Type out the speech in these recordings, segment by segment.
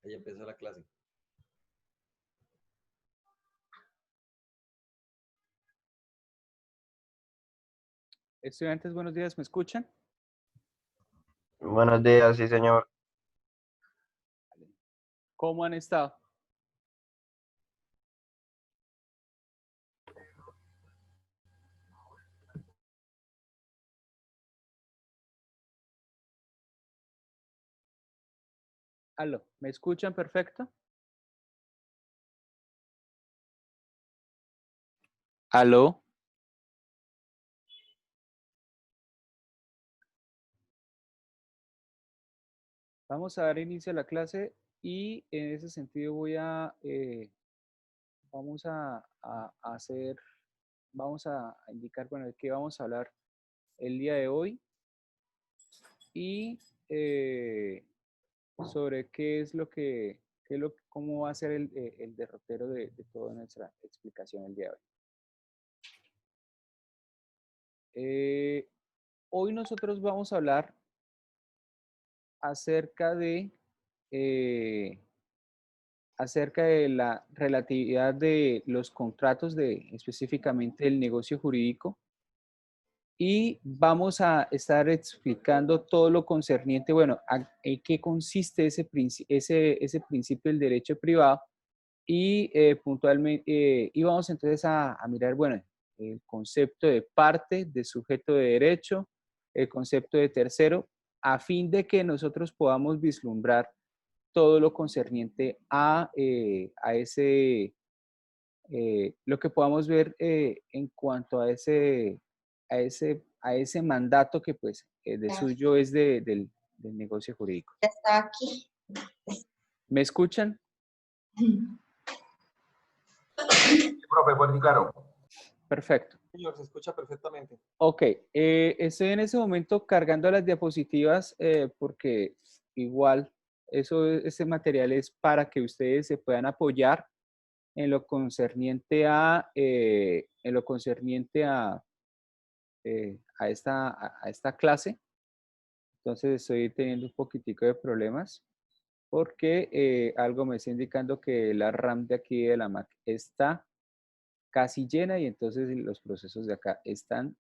que ya empezó la clase. Estudiantes, buenos días, ¿me escuchan? Buenos días, sí, señor. ¿Cómo han estado? Aló, ¿me escuchan perfecto? Aló. Vamos a dar inicio a la clase y en ese sentido vamos a hacer, vamos a indicar, bueno, de qué vamos a hablar el día de hoy y sobre qué es lo cómo va a ser el derrotero de toda nuestra explicación el día de hoy. Hoy nosotros vamos a hablar acerca eh, acerca de la relatividad de los contratos específicamente del negocio jurídico y vamos a estar explicando todo lo concerniente, bueno, en qué consiste ese principio del derecho privado y puntualmente, y vamos entonces a mirar, bueno, el concepto de parte, de sujeto de derecho, el concepto de tercero, a fin de que nosotros podamos vislumbrar todo lo concerniente a lo que podamos ver en cuanto a ese mandato que pues de suyo es del negocio jurídico. Ya está aquí. ¿Me escuchan? Profe, fuerte y claro. Perfecto. Señor, se escucha perfectamente. Ok, estoy en ese momento cargando las diapositivas porque igual ese material es para que ustedes se puedan apoyar en lo concerniente a esta clase. Entonces estoy teniendo un poquitico de problemas porque algo me está indicando que la RAM de aquí de la Mac está casi llena y entonces los procesos de acá están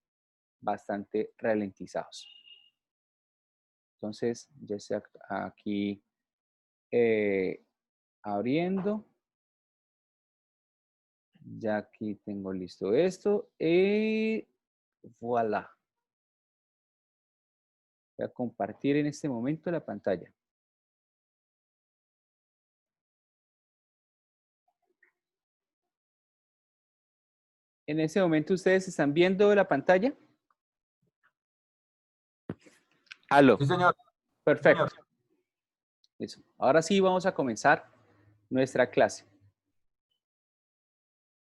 bastante ralentizados. Entonces ya estoy aquí abriendo. Ya aquí tengo listo esto y voilà. Voy a compartir en este momento la pantalla. En ese momento ustedes están viendo la pantalla. Aló. Sí, señor. Perfecto. Señor. Listo. Ahora sí vamos a comenzar nuestra clase.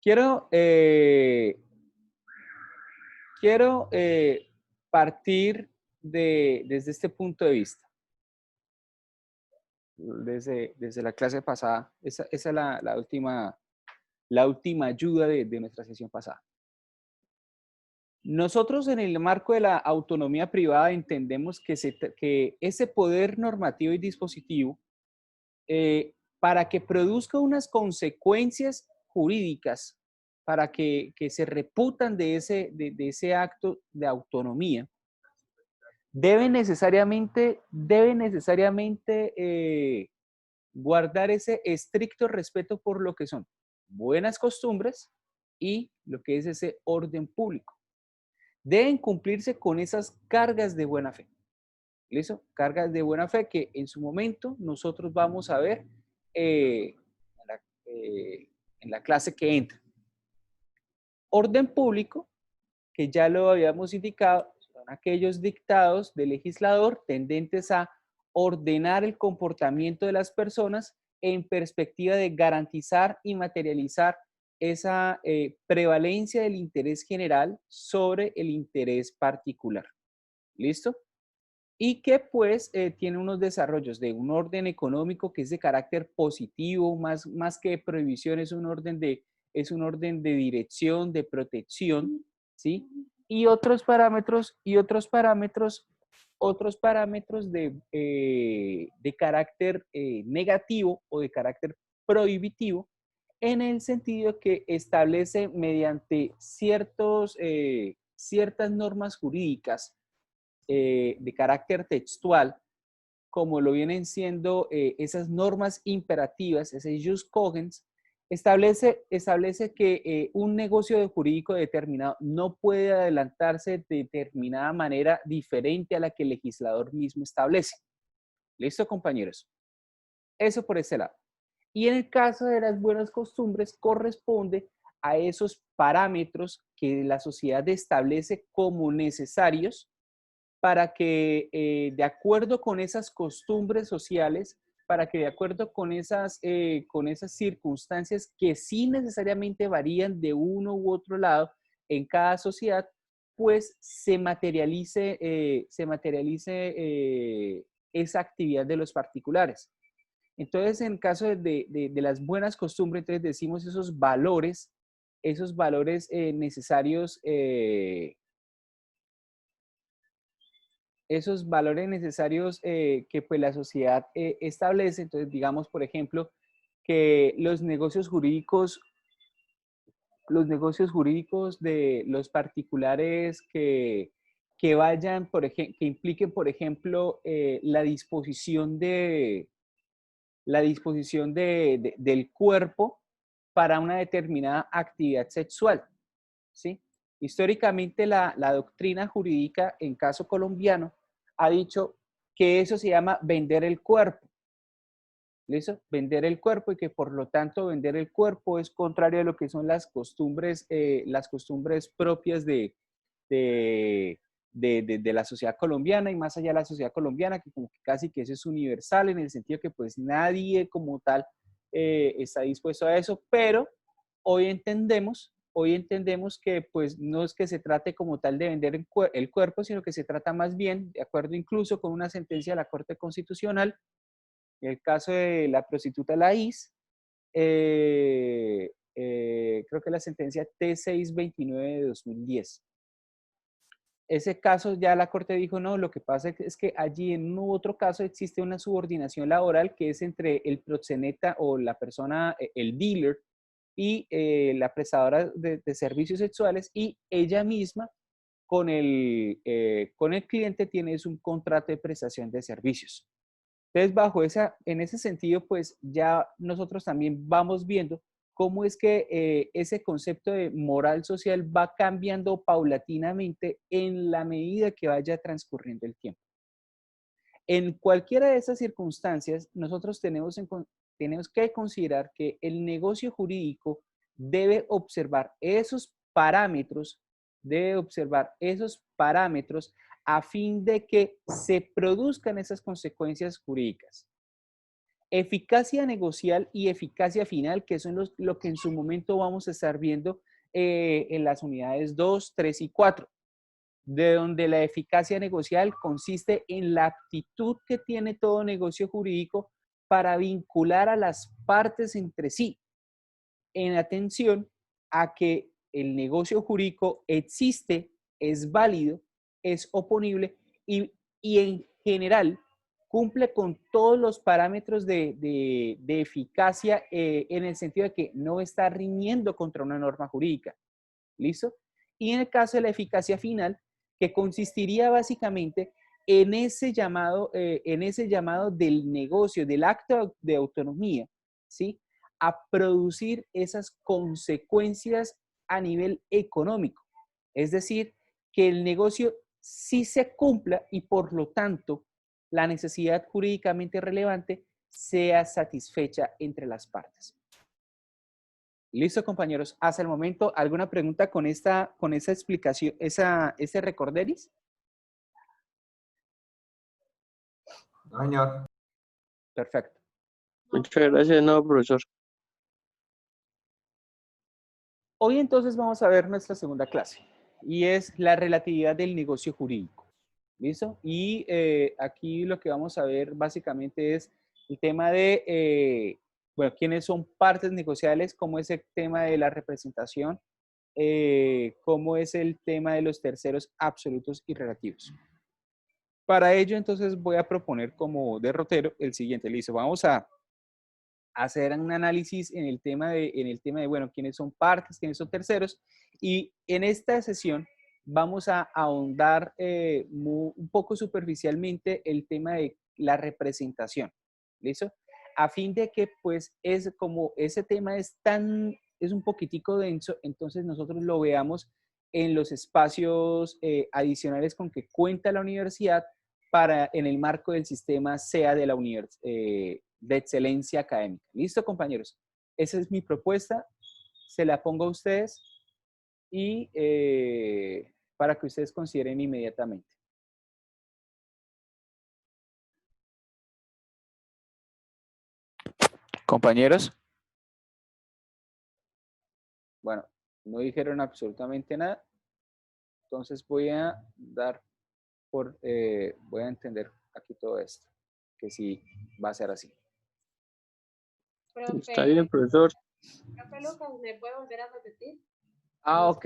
Quiero partir desde este punto de vista. Desde la clase pasada. Esa es la última ayuda de nuestra sesión pasada. Nosotros en el marco de la autonomía privada entendemos que ese poder normativo y dispositivo, para que produzca unas consecuencias jurídicas, para que se reputan de ese acto de autonomía, debe necesariamente guardar ese estricto respeto por lo que son buenas costumbres y lo que es ese orden público. Deben cumplirse con esas cargas de buena fe. ¿Listo? Cargas de buena fe que en su momento nosotros vamos a ver en la clase que entra. Orden público, que ya lo habíamos indicado, son aquellos dictados del legislador tendentes a ordenar el comportamiento de las personas en perspectiva de garantizar y materializar esa prevalencia del interés general sobre el interés particular. ¿Listo? Y que pues tiene unos desarrollos de un orden económico que es de carácter positivo, más que prohibición, es un orden de dirección, de protección, ¿sí? Y otros parámetros otros parámetros de carácter negativo o de carácter prohibitivo, en el sentido que establece mediante ciertas normas jurídicas de carácter textual, como lo vienen siendo esas normas imperativas, ese jus cogens, establece que un negocio jurídico determinado no puede adelantarse de determinada manera diferente a la que el legislador mismo establece. ¿Listo, compañeros? Eso por ese lado. Y en el caso de las buenas costumbres, corresponde a esos parámetros que la sociedad establece como necesarios para que, de acuerdo con esas costumbres sociales, para que de acuerdo con esas circunstancias que sí necesariamente varían de uno u otro lado en cada sociedad, pues se materialice esa actividad de los particulares. Entonces, en caso de las buenas costumbres, entonces decimos esos valores necesarios, que pues la sociedad establece. Entonces, digamos, por ejemplo, que los negocios jurídicos de los particulares que vayan, que impliquen, por ejemplo, del cuerpo para una determinada actividad sexual, ¿sí? Históricamente la doctrina jurídica en caso colombiano ha dicho que eso se llama vender el cuerpo. ¿Listo? Vender el cuerpo, y que por lo tanto vender el cuerpo es contrario a lo que son las costumbres propias de la sociedad colombiana, y más allá de la sociedad colombiana, que como que casi que eso es universal, en el sentido que pues nadie como tal está dispuesto a eso, pero hoy entendemos que pues no es que se trate como tal de vender el cuerpo, sino que se trata más bien, de acuerdo incluso con una sentencia de la Corte Constitucional, en el caso de la prostituta Laís, creo que la sentencia T629 de 2010. Ese caso ya la Corte dijo, no, lo que pasa es que allí en otro caso existe una subordinación laboral que es entre el proxeneta o la persona, el dealer, y la prestadora de servicios sexuales, y ella misma con el cliente tiene un contrato de prestación de servicios. Entonces, en ese sentido, pues ya nosotros también vamos viendo cómo es que ese concepto de moral social va cambiando paulatinamente en la medida que vaya transcurriendo el tiempo. En cualquiera de esas circunstancias, nosotros tenemos que considerar que el negocio jurídico debe observar esos parámetros, a fin de que se produzcan esas consecuencias jurídicas. Eficacia negocial y eficacia final, que son lo que en su momento vamos a estar viendo en las unidades 2, 3 y 4, de donde la eficacia negocial consiste en la aptitud que tiene todo negocio jurídico para vincular a las partes entre sí, en atención a que el negocio jurídico existe, es válido, es oponible y en general cumple con todos los parámetros de eficacia, en el sentido de que no está riñendo contra una norma jurídica. ¿Listo? Y en el caso de la eficacia final, que consistiría básicamente en ese llamado del negocio, del acto de autonomía, ¿sí?, a producir esas consecuencias a nivel económico. Es decir, que el negocio sí se cumpla y por lo tanto la necesidad jurídicamente relevante sea satisfecha entre las partes. Listo, compañeros. Hasta el momento, ¿alguna pregunta con esa explicación, ese recorderis? No, señor. Perfecto. Muchas gracias, no, profesor. Hoy entonces vamos a ver nuestra segunda clase, y es la relatividad del negocio jurídico. ¿Listo? Y aquí lo que vamos a ver básicamente es el tema de, bueno, quiénes son partes negociables, cómo es el tema de la representación, cómo es el tema de los terceros absolutos y relativos. Para ello, entonces, voy a proponer como derrotero el siguiente. Listo, vamos a hacer un análisis en el tema de, bueno, quiénes son partes, quiénes son terceros. Y en esta sesión vamos a ahondar un poco superficialmente el tema de la representación. ¿Listo? A fin de que, pues, es como ese tema es un poquitico denso, entonces nosotros lo veamos en los espacios adicionales con que cuenta la universidad para en el marco del sistema SEA de la de excelencia académica. ¿Listo, compañeros? Esa es mi propuesta. Se la pongo a ustedes y para que ustedes consideren inmediatamente. Compañeros. Bueno, no dijeron absolutamente nada. Entonces voy a voy a entender aquí todo esto, que sí va a ser así. Está bien, profesor. Profe Lucas, ¿me puede volver a repetir? Ah, ok.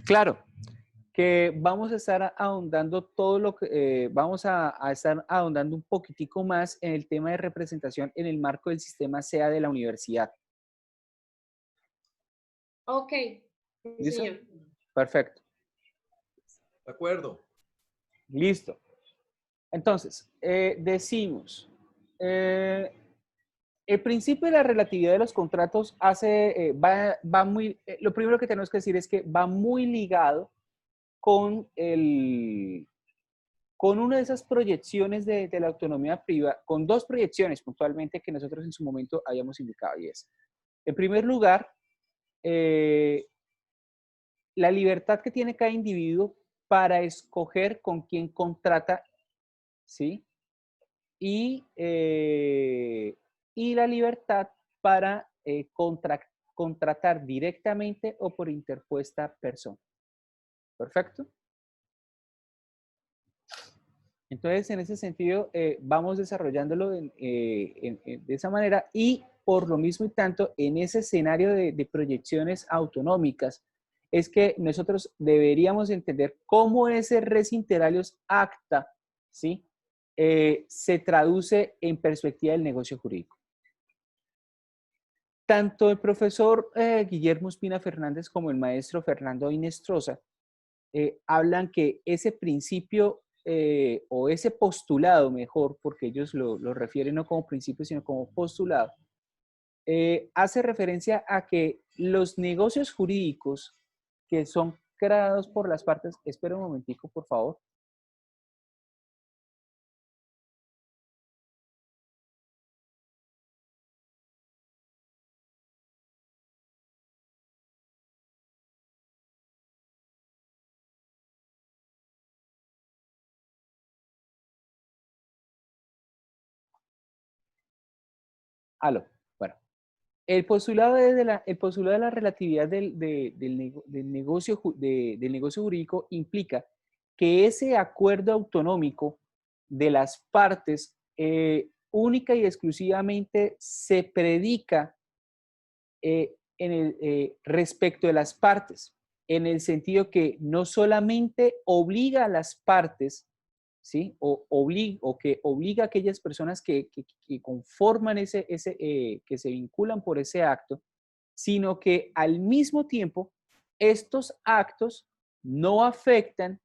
Claro, que vamos a estar ahondando todo lo que, vamos a estar ahondando un poquitico más en el tema de representación en el marco del sistema SEA de la universidad. Ok, ¿Listo? señor. Perfecto. De acuerdo. Listo. Entonces, decimos, el principio de la relatividad de los contratos va muy, lo primero que tenemos que decir es que va muy ligado con con una de esas proyecciones de la autonomía privada, con dos proyecciones puntualmente que nosotros en su momento habíamos indicado, y es, en primer lugar, la libertad que tiene cada individuo para escoger con quién contrata, ¿sí? Y la libertad para contratar directamente o por interpuesta persona. ¿Perfecto? Entonces, en ese sentido, vamos desarrollándolo de esa manera y por lo mismo y tanto, en ese escenario de proyecciones autonómicas, es que nosotros deberíamos entender cómo ese res inter alios acta, ¿sí? Se traduce en perspectiva del negocio jurídico. Tanto el profesor Guillermo Espina Fernández como el maestro Fernando Inestrosa hablan que ese principio o ese postulado mejor, porque ellos lo refieren no como principio, sino como postulado, hace referencia a que los negocios jurídicos que son creados por las partes, espera un momentico, por favor. Aló, bueno. El postulado de la relatividad del negocio jurídico implica que ese acuerdo autonómico de las partes única y exclusivamente se predica respecto de las partes, en el sentido que no solamente obliga a las partes, ¿sí? O que obliga a aquellas personas que conforman que se vinculan por ese acto, sino que al mismo tiempo estos actos no afectan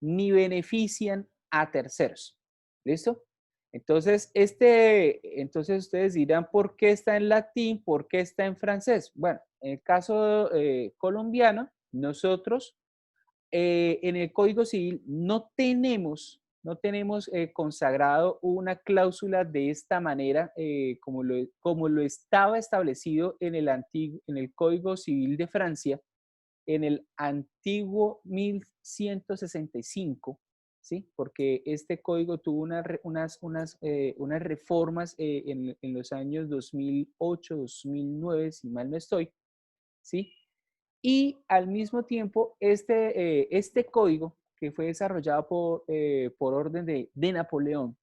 ni benefician a terceros. ¿Listo? Entonces, entonces ustedes dirán, ¿por qué está en latín? ¿Por qué está en francés? Bueno, en el caso colombiano, nosotros en el Código Civil no tenemos consagrado una cláusula de esta manera como lo estaba establecido en el Código Civil de Francia, en el antiguo 1165, ¿sí? Porque este código tuvo unas reformas en los años 2008, 2009, si mal no estoy, ¿sí? Y al mismo tiempo, este código que fue desarrollado por orden de Napoleón,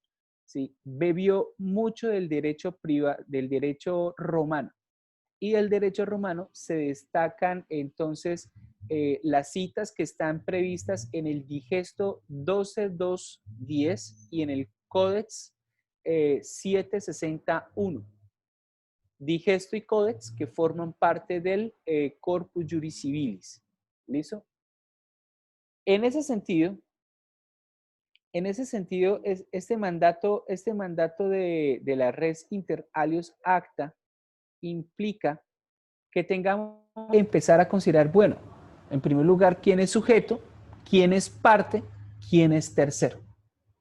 ¿sí? Bebió mucho del derecho del derecho romano. Y del derecho romano se destacan entonces las citas que están previstas en el Digesto 12210 y en el Códex 761. Digesto y Códex que forman parte del Corpus Juris Civilis. ¿Listo? En ese sentido, este mandato de la res inter alios acta implica que tengamos que empezar a considerar, bueno, en primer lugar, quién es sujeto, quién es parte, quién es tercero.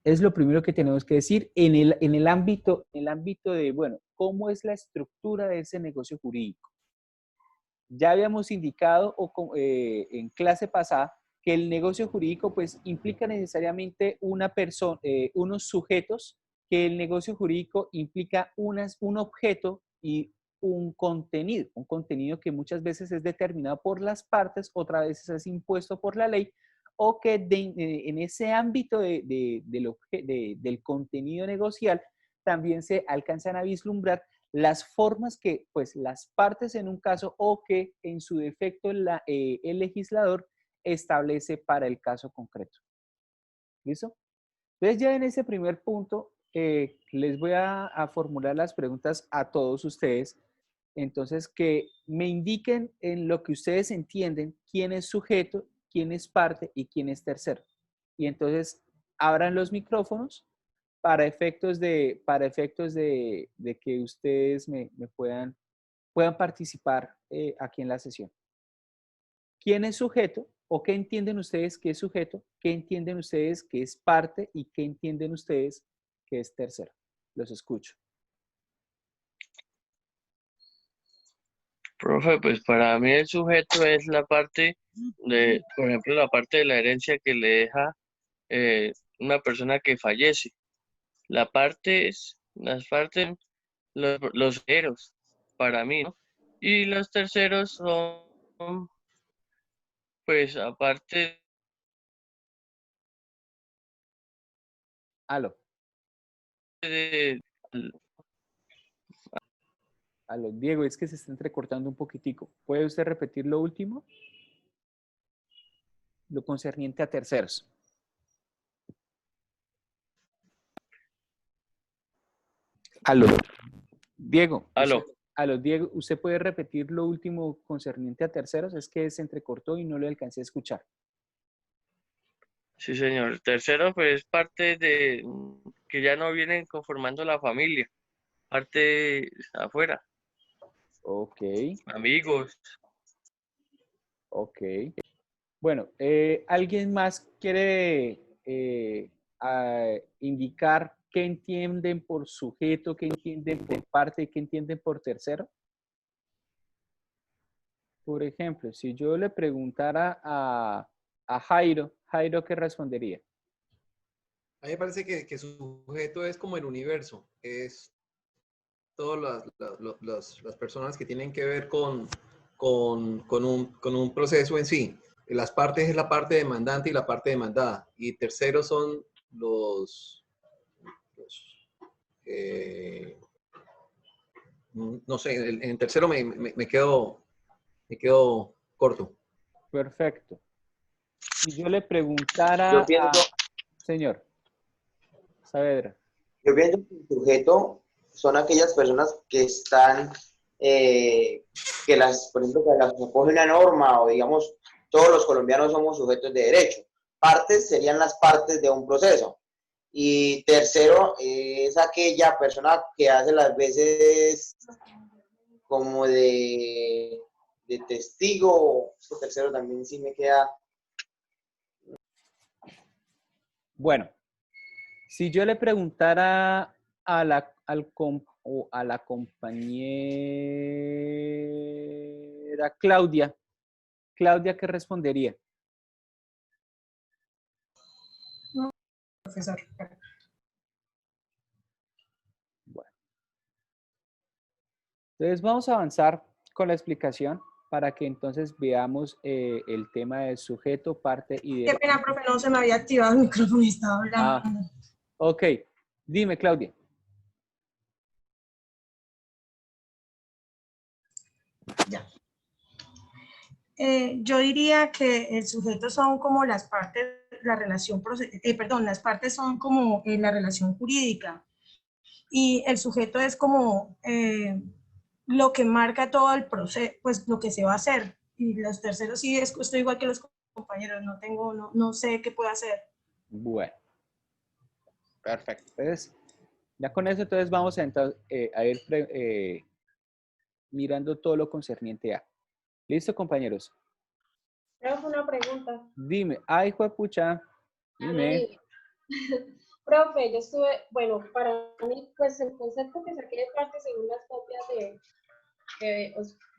Es lo primero que tenemos que decir en el ámbito de, bueno, cómo es la estructura de ese negocio jurídico. Ya habíamos indicado en clase pasada que el negocio jurídico pues implica necesariamente una persona, unos sujetos, que el negocio jurídico implica un objeto y un contenido que muchas veces es determinado por las partes, otras veces es impuesto por la ley, o que en ese ámbito del contenido negocial también se alcanzan a vislumbrar las formas que pues las partes en un caso o que en su defecto el legislador establece para el caso concreto. ¿Listo? Entonces ya en ese primer punto les voy a formular las preguntas a todos ustedes. Entonces que me indiquen en lo que ustedes entienden quién es sujeto, quién es parte y quién es tercero. Y entonces abran los micrófonos para efectos de que ustedes me puedan participar aquí en la sesión. ¿Quién es sujeto? ¿O qué entienden ustedes que es sujeto? ¿Qué entienden ustedes que es parte? ¿Y qué entienden ustedes que es tercero? Los escucho. Profe, pues para mí el sujeto es la parte de, por ejemplo, la parte de la herencia que le deja una persona que fallece. Las partes, los herederos, para mí, ¿no? Y los terceros son, pues, aparte Aló, de, aló. Diego, es que se está entrecortando un poquitico. ¿Puede usted repetir lo último? Lo concerniente a terceros. Aló. Diego, aló. Diego, ¿usted puede repetir lo último concerniente a terceros? Es que se entrecortó y no le alcancé a escuchar. Sí, señor. Tercero, pues, parte de que ya no vienen conformando la familia, parte afuera, Ok, amigos. ok. Bueno, ¿alguien más quiere indicar qué entienden por sujeto, qué entienden por parte y qué entienden por tercero? Por ejemplo, si yo le preguntara a Jairo, Jairo, ¿qué respondería? A mí me parece que su sujeto es como el universo, es todas las personas que tienen que ver con un proceso en sí. Las partes es la parte demandante y la parte demandada. Y terceros son eh, no sé, en tercero me quedo corto. Perfecto. Si yo le preguntara Yo pienso, señor Saavedra. yo pienso que el sujeto son aquellas personas que están, por ejemplo, que las acoge una norma o digamos, todos los colombianos somos sujetos de derecho. Partes serían las partes de un proceso. Y tercero es aquella persona que hace las veces como de testigo. Este tercero también sí me queda. Bueno, si yo le preguntara a la compañera Claudia, ¿qué respondería? Profesor. Bueno. Entonces vamos a avanzar con la explicación para que entonces veamos el tema del sujeto, parte y Qué pena, profe, no se me había activado el micrófono y estaba hablando. Ok, dime, Claudia. Ya. Yo diría que el sujeto son como las partes, la relación, perdón, las partes son como la relación jurídica y el sujeto es como lo que marca todo el proceso, pues lo que se va a hacer. Y los terceros sí, estoy igual que los compañeros, no sé qué puedo hacer. Bueno, perfecto. Entonces, ya con eso, entonces vamos a ir mirando todo lo concerniente a. ¿Listo, compañeros? Profe, una pregunta. Dime, ay, hijo de pucha, dime. Dime. Profe, yo estuve, bueno, para mí, pues el concepto que saqué de parte según las copias de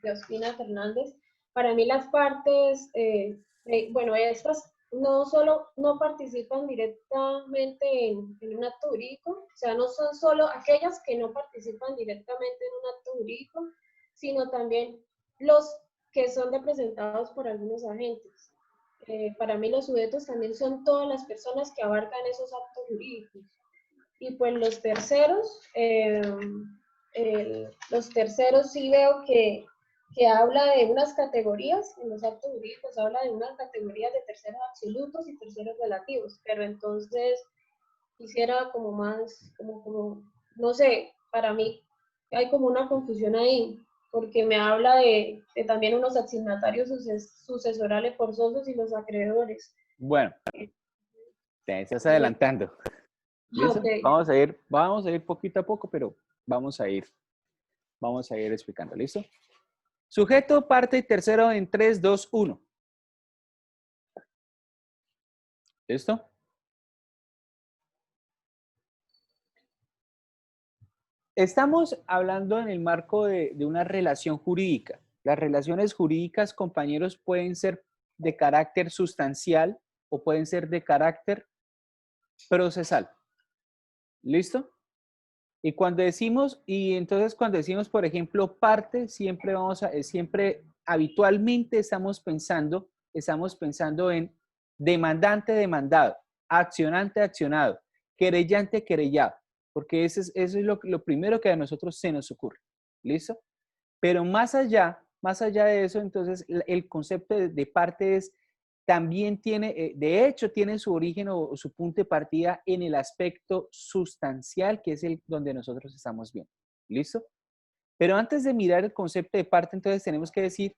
Ospina Fernández, para mí las partes, bueno, estas no solo no participan directamente en un acto jurídico, o sea, no son solo aquellas que no participan directamente en un acto jurídico, sino también los que son representados por algunos agentes. Para mí los sujetos también son todas las personas que abarcan esos actos jurídicos. Y pues los terceros sí veo que habla de unas categorías, en los actos jurídicos habla de unas categorías de terceros absolutos y terceros relativos, pero entonces quisiera como más, no sé, para mí hay como una confusión ahí, porque me habla de también unos asignatarios sucesorales forzosos y los acreedores. Bueno, te estás adelantando. ¿Listo? Okay. Vamos a ir poquito a poco, pero vamos a ir explicando. ¿Listo? Sujeto, parte y tercero en 3, 2, 1. ¿Listo? Estamos hablando en el marco de una relación jurídica. Las relaciones jurídicas, compañeros, pueden ser de carácter sustancial o pueden ser de carácter procesal. ¿Listo? Y cuando decimos, por ejemplo, parte, siempre habitualmente estamos pensando en demandante, demandado, accionante, accionado, querellante, querellado, porque eso es lo primero que a nosotros se nos ocurre. ¿Listo? Pero más allá de eso, entonces, el concepto de parte también tiene, de hecho, tiene su origen o su punto de partida en el aspecto sustancial, que es el donde nosotros estamos viendo. ¿Listo? Pero antes de mirar el concepto de parte, entonces tenemos que decir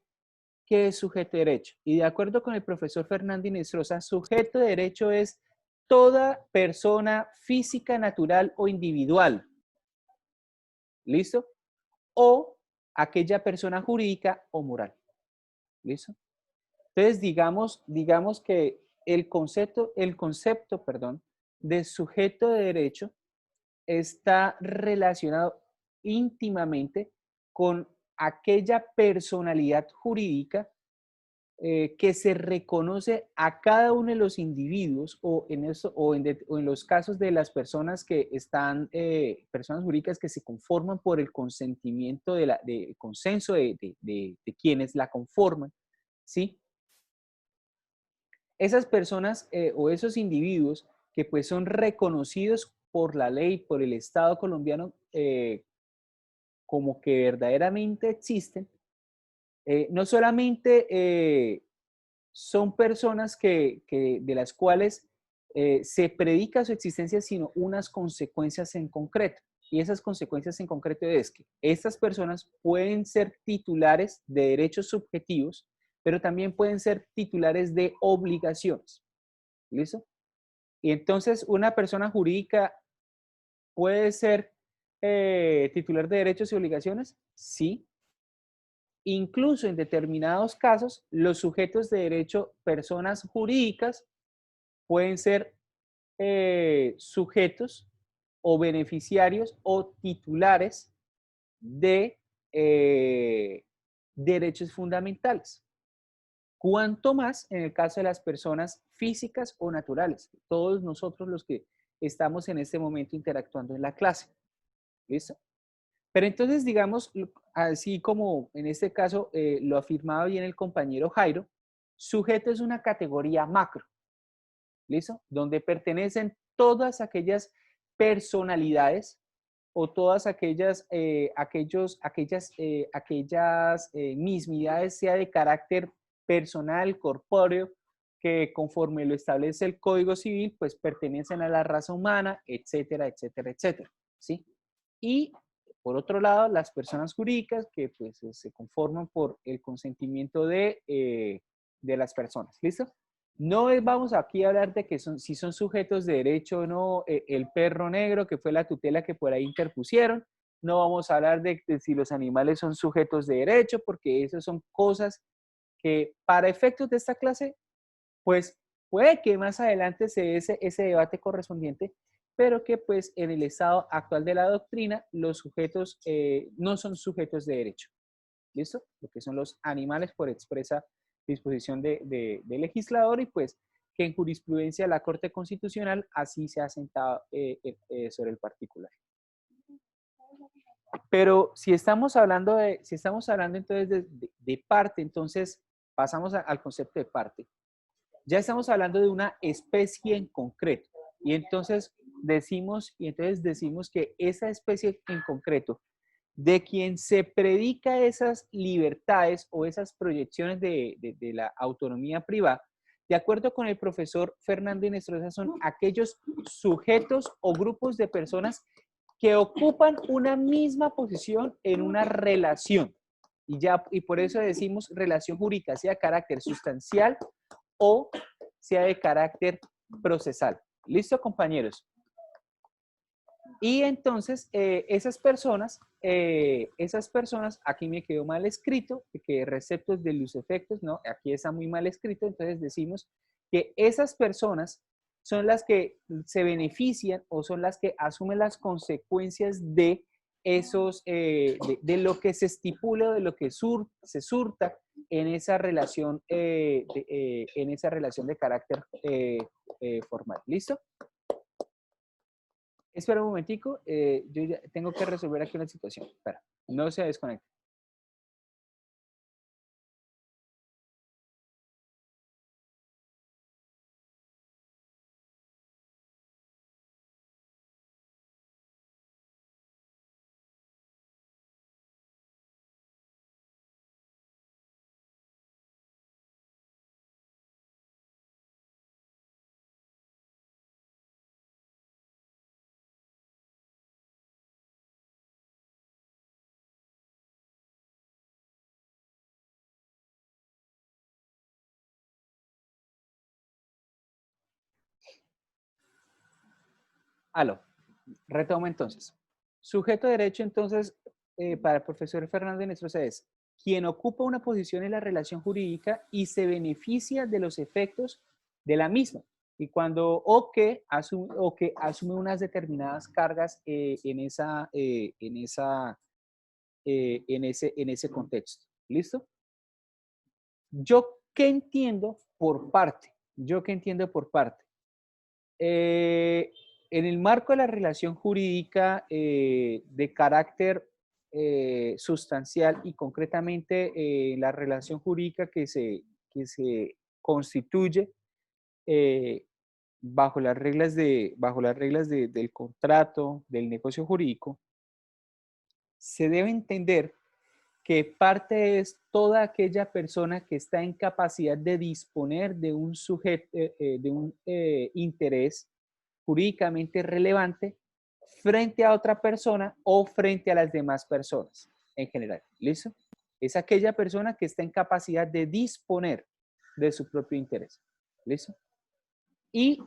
qué es sujeto de derecho. Y de acuerdo con el profesor Fernando Inestrosa, sujeto de derecho es toda persona física, natural o individual. ¿Listo? O aquella persona jurídica o moral. ¿Listo? Entonces, digamos que el concepto, de sujeto de derecho está relacionado íntimamente con aquella personalidad jurídica que se reconoce a cada uno de los individuos o en los casos de las personas que están, personas jurídicas que se conforman por el consentimiento de consenso de quienes la conforman, ¿sí? Esas personas o esos individuos que pues son reconocidos por la ley, por el Estado colombiano, como que verdaderamente existen, no solamente son personas de las cuales se predica su existencia, sino unas consecuencias en concreto. Y esas consecuencias en concreto es que estas personas pueden ser titulares de derechos subjetivos, pero también pueden ser titulares de obligaciones. ¿Listo? Y entonces una persona jurídica puede ser titular de derechos y obligaciones, sí. Incluso en determinados casos, los sujetos de derecho, personas jurídicas, pueden ser sujetos o beneficiarios o titulares de derechos fundamentales. Cuanto más en el caso de las personas físicas o naturales, todos nosotros los que estamos en este momento interactuando en la clase. ¿Listo? Pero entonces, digamos, así como en este caso lo afirmaba bien el compañero Jairo, sujeto es una categoría macro, ¿listo? Donde pertenecen todas aquellas personalidades o todas aquellas mismidades, sea de carácter personal, corpóreo, que conforme lo establece el Código Civil, pues pertenecen a la raza humana, etcétera, etcétera, etcétera, ¿sí? Y por otro lado, las personas jurídicas que pues se conforman por el consentimiento de las personas, ¿listo? No vamos aquí a hablar de que si son sujetos de derecho o no, el perro negro, que fue la tutela que por ahí interpusieron. No vamos a hablar de si los animales son sujetos de derecho, porque esas son cosas que para efectos de esta clase, pues puede que más adelante se dé ese debate correspondiente, pero que pues en el estado actual de la doctrina, los sujetos no son sujetos de derecho. ¿Listo? Lo que son los animales por expresa disposición de legislador y pues que en jurisprudencia de la Corte Constitucional así se ha sentado sobre el particular. Pero si estamos hablando entonces de parte, entonces pasamos al concepto de parte. Ya estamos hablando de una especie en concreto y entonces decimos que esa especie en concreto de quien se predica esas libertades o esas proyecciones de la autonomía privada, de acuerdo con el profesor Fernando Inestrosa, son aquellos sujetos o grupos de personas que ocupan una misma posición en una relación. Y por eso decimos relación jurídica, sea de carácter sustancial o sea de carácter procesal. ¿Listo, compañeros? Y entonces, esas personas, aquí me quedó mal escrito, que receptos de los efectos, no, aquí está muy mal escrito, entonces decimos que esas personas son las que se benefician o son las que asumen las consecuencias de esos, de lo que se estipula, de lo que se surta en esa relación, de carácter formal. ¿Listo? Espera un momentico, yo ya tengo que resolver aquí una situación. Espera, no se desconecte. Aló, retomo entonces. Sujeto de derecho, entonces, para el profesor Fernando Inestrosa es quien ocupa una posición en la relación jurídica y se beneficia de los efectos de la misma. Y cuando, o que asume unas determinadas cargas en ese contexto. ¿Listo? ¿Yo qué entiendo por parte? En el marco de la relación jurídica de carácter sustancial y concretamente la relación jurídica que se constituye bajo las reglas del contrato, del negocio jurídico, se debe entender que parte es toda aquella persona que está en capacidad de disponer de un sujeto, de un interés jurídicamente relevante frente a otra persona o frente a las demás personas en general. ¿Listo? Es aquella persona que está en capacidad de disponer de su propio interés. ¿Listo? Y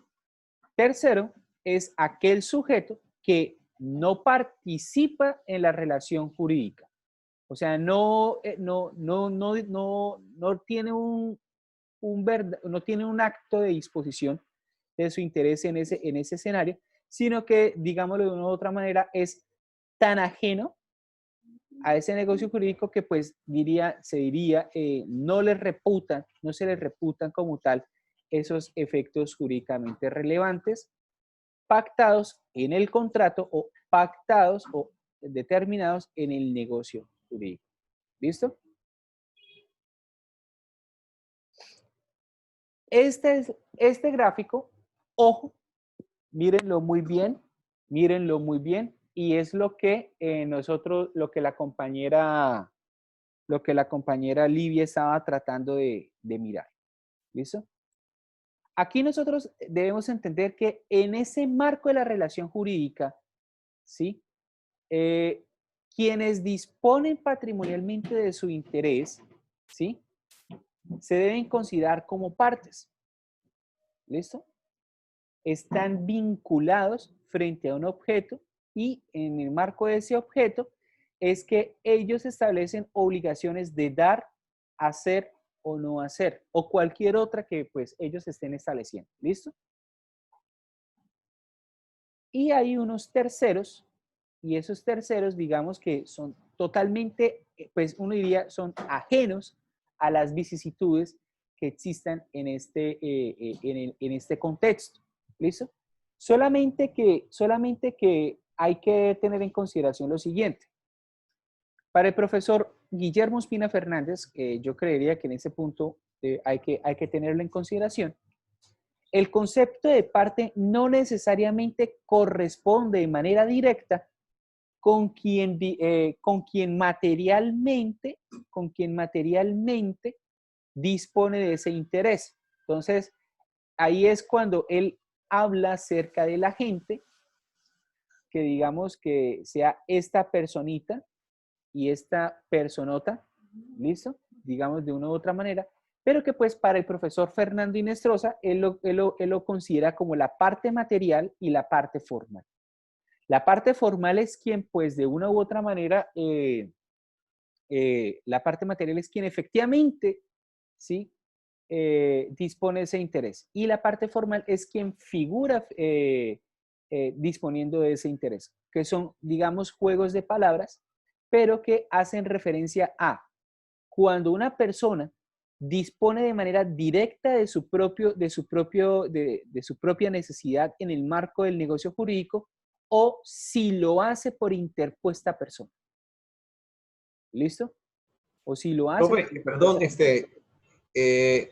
tercero, es aquel sujeto que no participa en la relación jurídica. O sea, no tiene no tiene un acto de disposición de su interés en ese escenario, sino que, digámoslo de una u otra manera, es tan ajeno a ese negocio jurídico que pues se diría, no se le reputan como tal esos efectos jurídicamente relevantes pactados en el contrato o pactados o determinados en el negocio jurídico. ¿Listo? Este gráfico, ojo, mírenlo muy bien, y es lo que lo que la compañera Livia estaba tratando de mirar. ¿Listo? Aquí nosotros debemos entender que en ese marco de la relación jurídica, ¿sí? Quienes disponen patrimonialmente de su interés, ¿sí? Se deben considerar como partes. ¿Listo? Están vinculados frente a un objeto y en el marco de ese objeto es que ellos establecen obligaciones de dar, hacer o no hacer, o cualquier otra que pues ellos estén estableciendo. ¿Listo? Y hay unos terceros, y esos terceros digamos que son totalmente, pues uno diría, son ajenos a las vicisitudes que existan en este contexto. ¿Listo? Solamente que hay que tener en consideración lo siguiente. Para el profesor Guillermo Ospina Fernández, yo creería que en ese punto hay que tenerlo en consideración. El concepto de parte no necesariamente corresponde de manera directa con quien materialmente dispone de ese interés. Entonces, ahí es cuando él habla acerca de la gente, que digamos que sea esta personita y esta personota, ¿listo? Digamos de una u otra manera, pero que pues para el profesor Fernando Inestrosa, él lo considera como la parte material y la parte formal. La parte formal es quien pues de una u otra manera, la parte material es quien efectivamente, ¿sí? Dispone de ese interés. Y la parte formal es quien figura disponiendo de ese interés, que son, digamos, juegos de palabras, pero que hacen referencia a cuando una persona dispone de manera directa de su propia necesidad en el marco del negocio jurídico o si lo hace por interpuesta persona. ¿Listo? O si lo hace por Profe, perdón,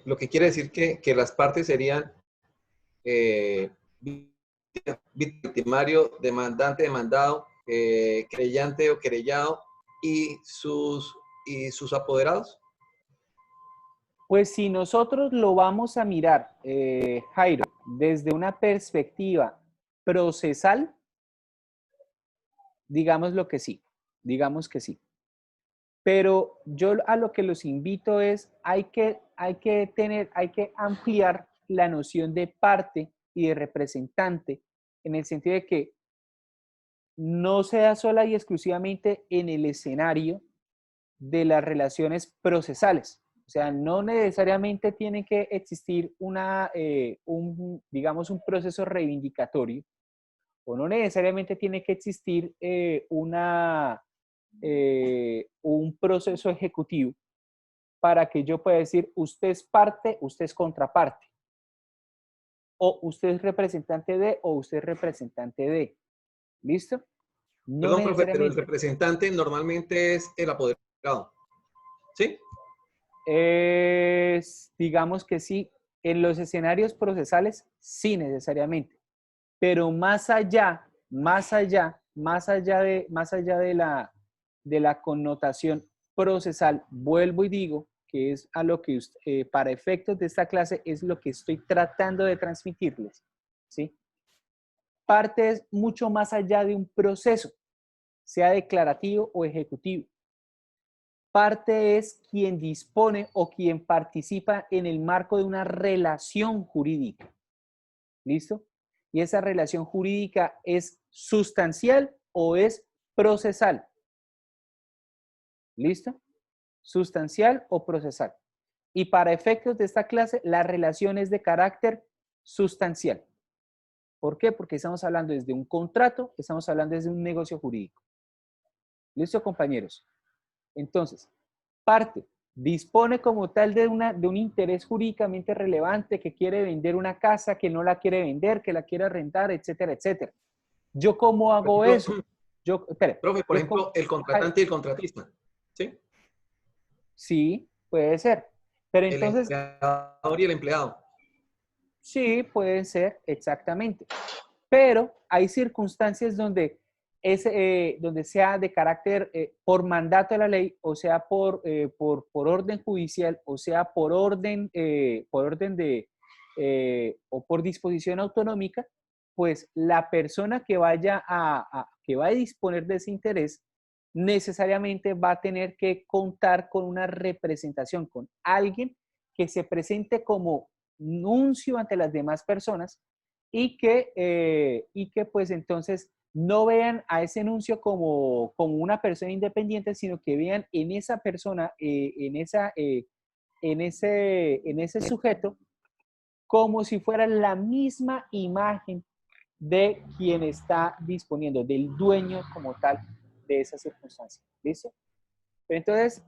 lo que quiere decir que las partes serían victimario, demandante, demandado, creyente o querellado y sus apoderados. Pues si nosotros lo vamos a mirar, Jairo, desde una perspectiva procesal, digamos que sí. Pero yo a lo que los invito es, hay que ampliar la noción de parte y de representante, en el sentido de que no sea sola y exclusivamente en el escenario de las relaciones procesales. O sea, no necesariamente tiene que existir digamos, un proceso reivindicatorio, o no necesariamente tiene que existir un proceso ejecutivo para que yo pueda decir, usted es parte, usted es contraparte, o usted es representante de, o usted es representante de. ¿Listo? No Perdón, profe, pero el necesariamente. representante normalmente es el apoderado. ¿Sí? Digamos que sí, en los escenarios procesales, sí necesariamente. Pero más allá de la connotación procesal, vuelvo y digo que es a lo que para efectos de esta clase es lo que estoy tratando de transmitirles, ¿sí? Parte es mucho más allá de un proceso, sea declarativo o ejecutivo. Parte es quien dispone o quien participa en el marco de una relación jurídica. ¿Listo? Y esa relación jurídica es sustancial o es procesal. ¿Listo? Sustancial o procesal. Y para efectos de esta clase, la relación es de carácter sustancial. ¿Por qué? Porque estamos hablando desde un contrato, estamos hablando desde un negocio jurídico. ¿Listo, compañeros? Entonces, parte, dispone como tal de un interés jurídicamente relevante, que quiere vender una casa, que no la quiere vender, que la quiere rentar, etcétera, etcétera. ¿Yo cómo hago eso? Profe, por ejemplo, el contratante y el contratista. ¿Sí? Sí, puede ser. Pero El entonces, empleador y el empleado. sí, puede ser, exactamente. Pero hay circunstancias donde donde sea de carácter por mandato de la ley, o sea por orden judicial, o sea por orden o por disposición autonómica, pues la persona que vaya que va a disponer de ese interés necesariamente va a tener que contar con una representación, con alguien que se presente como nuncio ante las demás personas y que pues entonces no vean a ese nuncio como una persona independiente, sino que vean en esa persona, en ese sujeto, como si fuera la misma imagen de quien está disponiendo, del dueño como tal de esa circunstancia. ¿Listo? Pero entonces,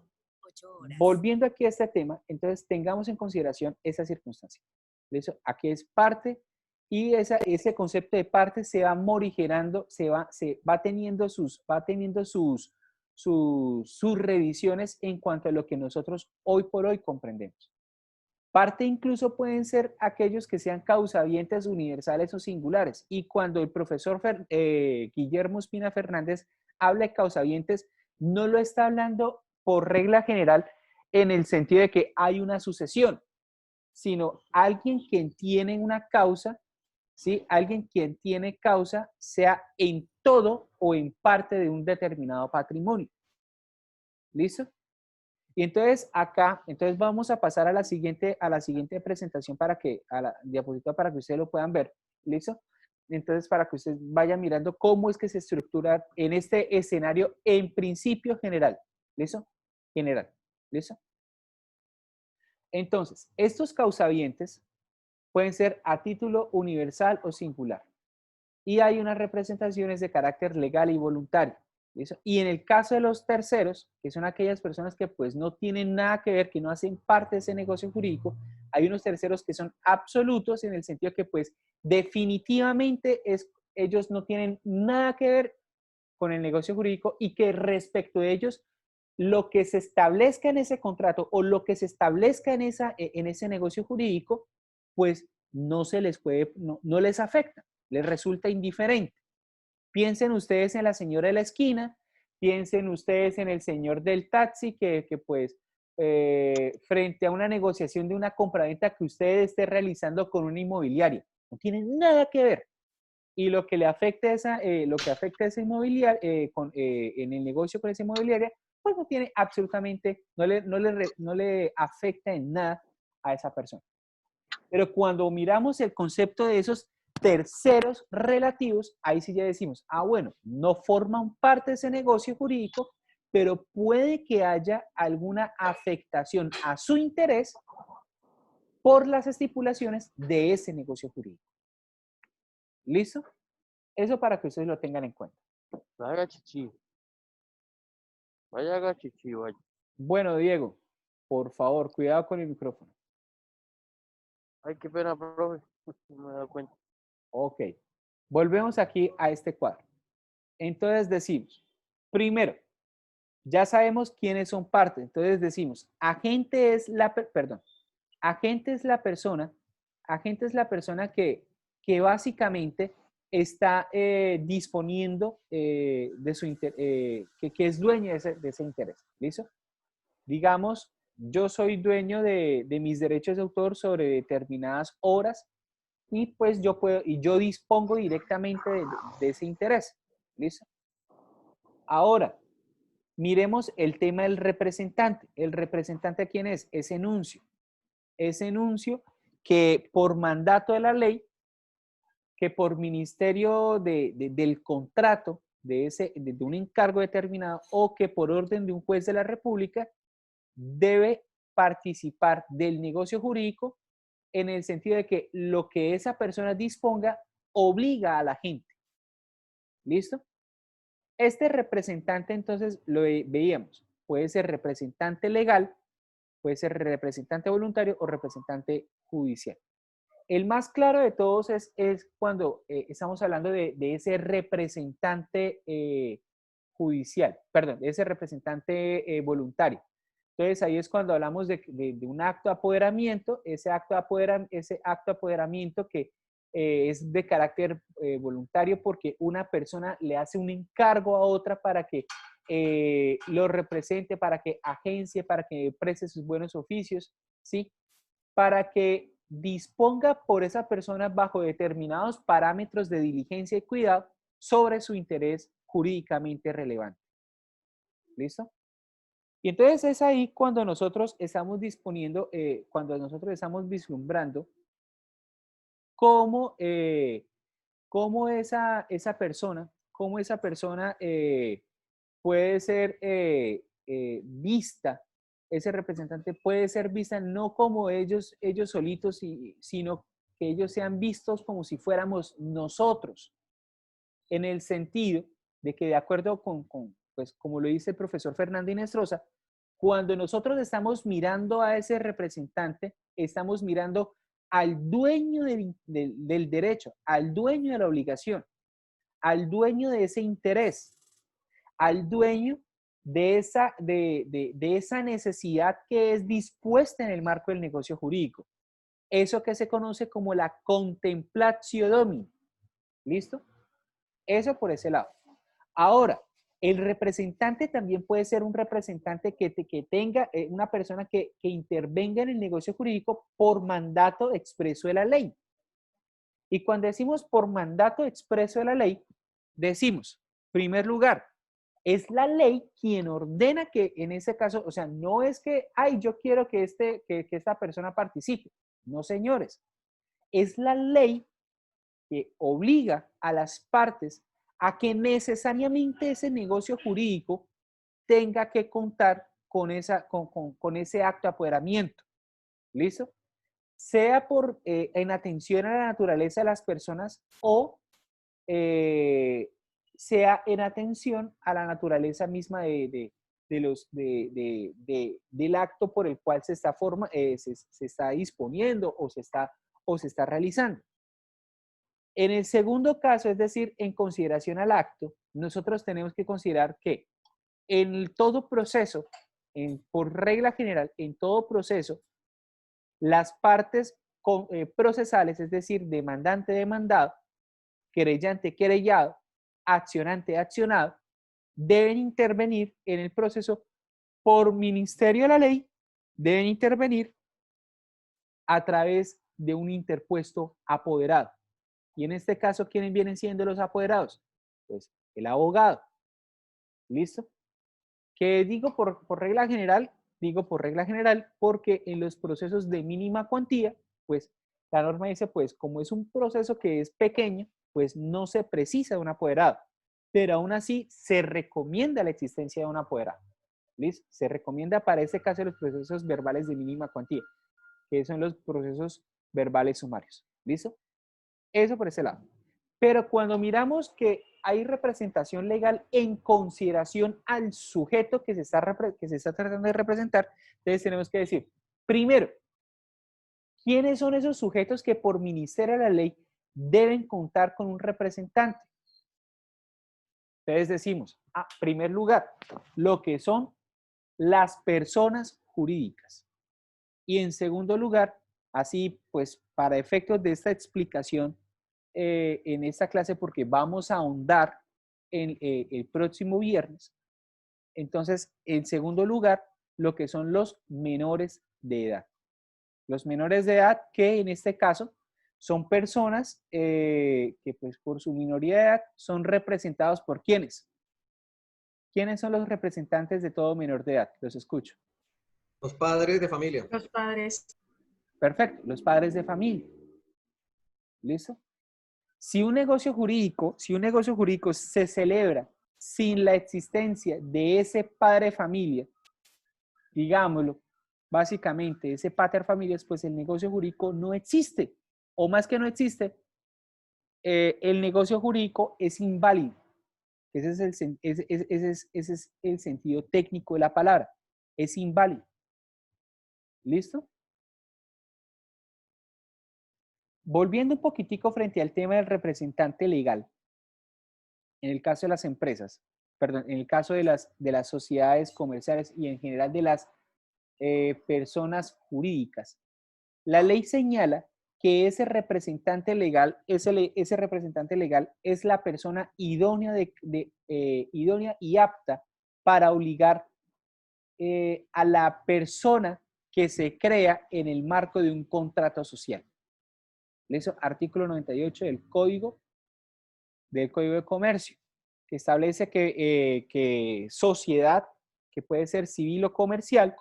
volviendo aquí a este tema, entonces tengamos en consideración esa circunstancia. ¿Listo? Aquí es parte y ese concepto de parte se va morigerando, va teniendo sus revisiones en cuanto a lo que nosotros hoy por hoy comprendemos. Parte incluso pueden ser aquellos que sean causavientes universales o singulares. Y cuando el profesor Guillermo Espina Fernández habla de causavientes, no lo está hablando por regla general en el sentido de que hay una sucesión, sino alguien quien tiene una causa, ¿sí? Alguien quien tiene causa, sea en todo o en parte de un determinado patrimonio. ¿Listo? Y entonces acá, entonces vamos a pasar a la siguiente presentación a la diapositiva para que ustedes lo puedan ver. ¿Listo? Entonces, para que ustedes vayan mirando cómo es que se estructura en este escenario en principio general. ¿Listo? General. ¿Listo? Entonces, estos causavientes pueden ser a título universal o singular. Y hay unas representaciones de carácter legal y voluntario. ¿Listo? Y en el caso de los terceros, que son aquellas personas que pues no tienen nada que ver, que no hacen parte de ese negocio jurídico, hay unos terceros que son absolutos en el sentido que pues definitivamente ellos no tienen nada que ver con el negocio jurídico y que respecto de ellos, lo que se establezca en ese contrato o lo que se establezca en ese negocio jurídico, pues no les afecta, les resulta indiferente. Piensen ustedes en la señora de la esquina, piensen ustedes en el señor del taxi que pues frente a una negociación de una compraventa que usted esté realizando con una inmobiliaria, no tiene nada que ver. Y lo que le afecta a esa inmobiliaria, en el negocio con esa inmobiliaria, pues no tiene absolutamente, no le afecta en nada a esa persona. Pero cuando miramos el concepto de esos terceros relativos, ahí sí ya decimos, bueno, no forman parte de ese negocio jurídico, pero puede que haya alguna afectación a su interés por las estipulaciones de ese negocio jurídico. ¿Listo? Eso para que ustedes lo tengan en cuenta. Vaya chichi. Vaya chichi, vaya. Bueno, Diego, por favor, cuidado con el micrófono. Ay, qué pena, profe. No me he dado cuenta. Ok. Volvemos aquí a este cuadro. Entonces decimos, primero, ya sabemos quiénes son parte. Entonces decimos, agente es la persona que básicamente está disponiendo de su que es dueño de ese interés. ¿Listo? Digamos, yo soy dueño de mis derechos de autor sobre determinadas obras y pues yo dispongo directamente de ese interés. ¿Listo? Ahora, miremos el tema del representante. ¿El representante quién es? Es enuncio. Es enuncio que por mandato de la ley, que por ministerio del contrato de un encargo determinado o que por orden de un juez de la República debe participar del negocio jurídico en el sentido de que lo que esa persona disponga obliga a la gente. ¿Listo? Este representante, entonces, lo veíamos, puede ser representante legal, puede ser representante voluntario o representante judicial. El más claro de todos es cuando estamos hablando de ese representante judicial, perdón, de ese representante voluntario. Entonces, ahí es cuando hablamos de un acto de apoderamiento, ese acto de apoderamiento que es de carácter voluntario porque una persona le hace un encargo a otra para que lo represente, para que agencie, para que preste sus buenos oficios, ¿sí? Para que disponga por esa persona bajo determinados parámetros de diligencia y cuidado sobre su interés jurídicamente relevante. ¿Listo? Y entonces es ahí cuando nosotros estamos disponiendo, cuando nosotros estamos vislumbrando cómo esa persona puede ser vista, ese representante puede ser vista no como ellos solitos, sino que ellos sean vistos como si fuéramos nosotros, en el sentido de que de acuerdo pues como lo dice el profesor Fernando Inestrosa, cuando nosotros estamos mirando a ese representante, estamos mirando al dueño del derecho, al dueño de la obligación, al dueño de ese interés, al dueño de esa necesidad que es dispuesta en el marco del negocio jurídico. Eso que se conoce como la contemplatio domini. ¿Listo? Eso por ese lado. Ahora, el representante también puede ser un representante que tenga una persona que intervenga en el negocio jurídico por mandato expreso de la ley. Y cuando decimos por mandato expreso de la ley, decimos, en primer lugar, es la ley quien ordena que en ese caso, o sea, no es que, ay, yo quiero que esta persona participe. No, señores. Es la ley que obliga a las partes a que necesariamente ese negocio jurídico tenga que contar con ese acto de apoderamiento. ¿Listo? Sea en atención a la naturaleza de las personas o sea en atención a la naturaleza misma del acto por el cual se está disponiendo o se está realizando. En el segundo caso, es decir, en consideración al acto, nosotros tenemos que considerar que en todo proceso, por regla general, en todo proceso, las partes procesales, es decir, demandante, demandado, querellante, querellado, accionante, accionado, deben intervenir en el proceso por ministerio de la ley, deben intervenir a través de un interpuesto apoderado. Y en este caso, ¿quiénes vienen siendo los apoderados? Pues el abogado. ¿Listo? ¿Qué digo por regla general? Digo por regla general porque en los procesos de mínima cuantía, pues la norma dice, pues como es un proceso que es pequeño, pues no se precisa de un apoderado. Pero aún así se recomienda la existencia de un apoderado. ¿Listo? Se recomienda para este caso los procesos verbales de mínima cuantía, que son los procesos verbales sumarios. ¿Listo? Eso por ese lado. Pero cuando miramos que hay representación legal en consideración al sujeto que se está tratando de representar, entonces tenemos que decir, primero, ¿quiénes son esos sujetos que por ministerio de la ley deben contar con un representante? Entonces decimos, en primer lugar, lo que son las personas jurídicas. Y en segundo lugar, así pues para efectos de esta explicación en esta clase, porque vamos a ahondar en el próximo viernes, entonces en segundo lugar, lo que son los menores de edad. Los menores de edad que en este caso son personas que pues por su minoría de edad son representados por ¿quiénes? ¿Quiénes son los representantes de todo menor de edad? Los escucho. Los padres de familia. Los padres. Perfecto, los padres de familia. ¿Listo? Si un negocio jurídico se celebra sin la existencia de ese padre de familia, digámoslo, básicamente ese pater familias, pues el negocio jurídico no existe. O más que no existe, el negocio jurídico es inválido. Ese es el sentido técnico de la palabra. Es inválido. ¿Listo? Volviendo un poquitico frente al tema del representante legal, en el caso de las empresas, perdón, en el caso de las sociedades comerciales y en general de las personas jurídicas, la ley señala que ese representante legal, ese representante legal es la persona idónea, idónea y apta para obligar a la persona que se crea en el marco de un contrato social. Eso, artículo 98 del Código de Comercio, que establece que sociedad, que puede ser civil o comercial,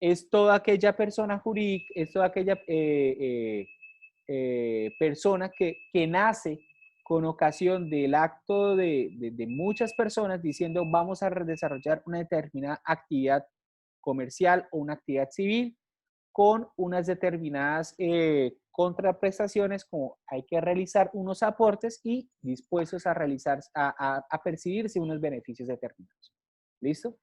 es toda aquella persona jurídica, es toda aquella persona que nace con ocasión del acto de muchas personas diciendo vamos a desarrollar una determinada actividad comercial o una actividad civil con unas determinadas contraprestaciones, como hay que realizar unos aportes y dispuestos a realizar, a percibirse unos beneficios determinados. ¿Listo?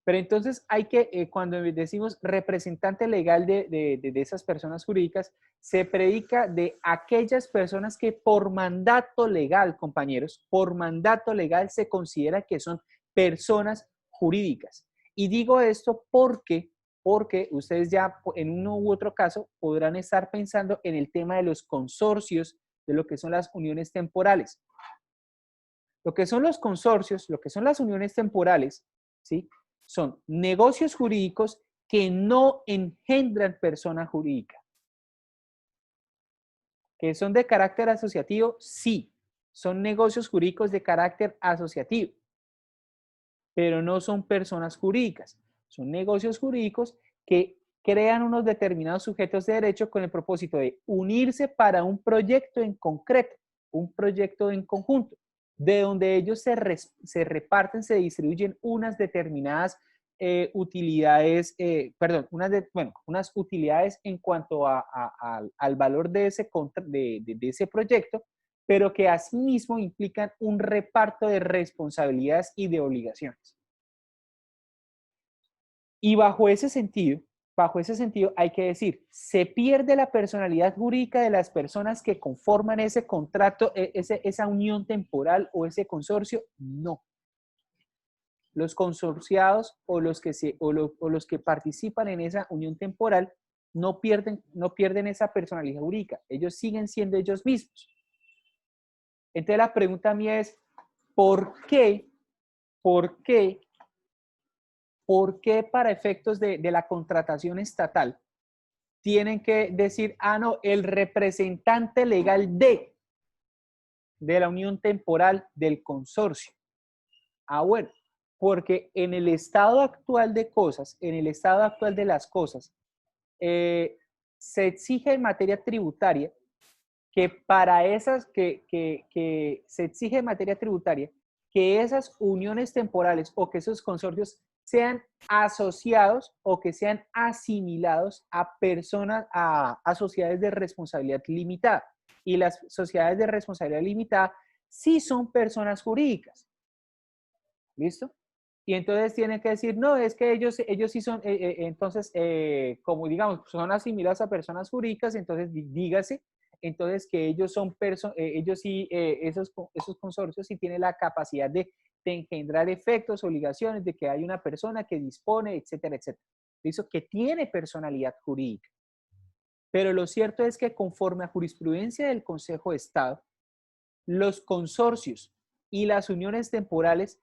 Pero entonces hay que, cuando decimos representante legal de esas personas jurídicas, se predica de aquellas personas que por mandato legal, compañeros, por mandato legal se considera que son personas jurídicas. Y digo esto porque ustedes ya en uno u otro caso podrán estar pensando en el tema de los consorcios, de lo que son las uniones temporales. Lo que son los consorcios, lo que son las uniones temporales, ¿sí? Son negocios jurídicos que no engendran persona jurídica. ¿Que son de carácter asociativo? Sí, son negocios jurídicos de carácter asociativo, pero no son personas jurídicas. Son negocios jurídicos que crean unos determinados sujetos de derecho con el propósito de unirse para un proyecto en concreto, un proyecto en conjunto, de donde ellos se reparten, se distribuyen unas determinadas utilidades, unas utilidades en cuanto al valor de ese proyecto, pero que asimismo implican un reparto de responsabilidades y de obligaciones. Y bajo ese sentido hay que decir, ¿se pierde la personalidad jurídica de las personas que conforman ese contrato, esa unión temporal o ese consorcio? No. Los consorciados o los que participan en esa unión temporal no pierden esa personalidad jurídica. Ellos siguen siendo ellos mismos. Entonces la pregunta mía es, ¿por qué para efectos de la contratación estatal tienen que decir, no, el representante legal de la unión temporal del consorcio? Bueno, porque en el estado actual de cosas, en el estado actual de las cosas, se exige en materia tributaria que para esas, se exige en materia tributaria que esas uniones temporales o que esos consorcios sean asociados o que sean asimilados a personas, a sociedades de responsabilidad limitada. Y las sociedades de responsabilidad limitada sí son personas jurídicas. ¿Listo? Y entonces tienen que decir, no, es que ellos sí son, entonces, como digamos, son asimilados a personas jurídicas, entonces dígase, entonces que ellos son ellos sí, esos consorcios sí tienen la capacidad de engendrar efectos, obligaciones, de que hay una persona que dispone, etcétera, etcétera. ¿Listo? Que tiene personalidad jurídica. Pero lo cierto es que conforme a jurisprudencia del Consejo de Estado, los consorcios y las uniones temporales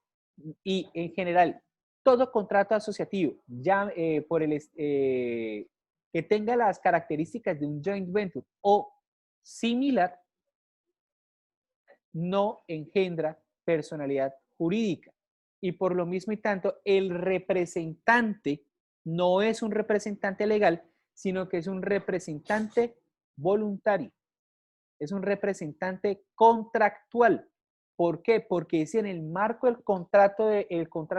y en general todo contrato asociativo ya que tenga las características de un joint venture o similar no engendra personalidad jurídica. Y por lo mismo y tanto, el representante no es un representante legal, sino que es un representante voluntario. Es un representante contractual. ¿Por qué? Porque es en el marco del contrato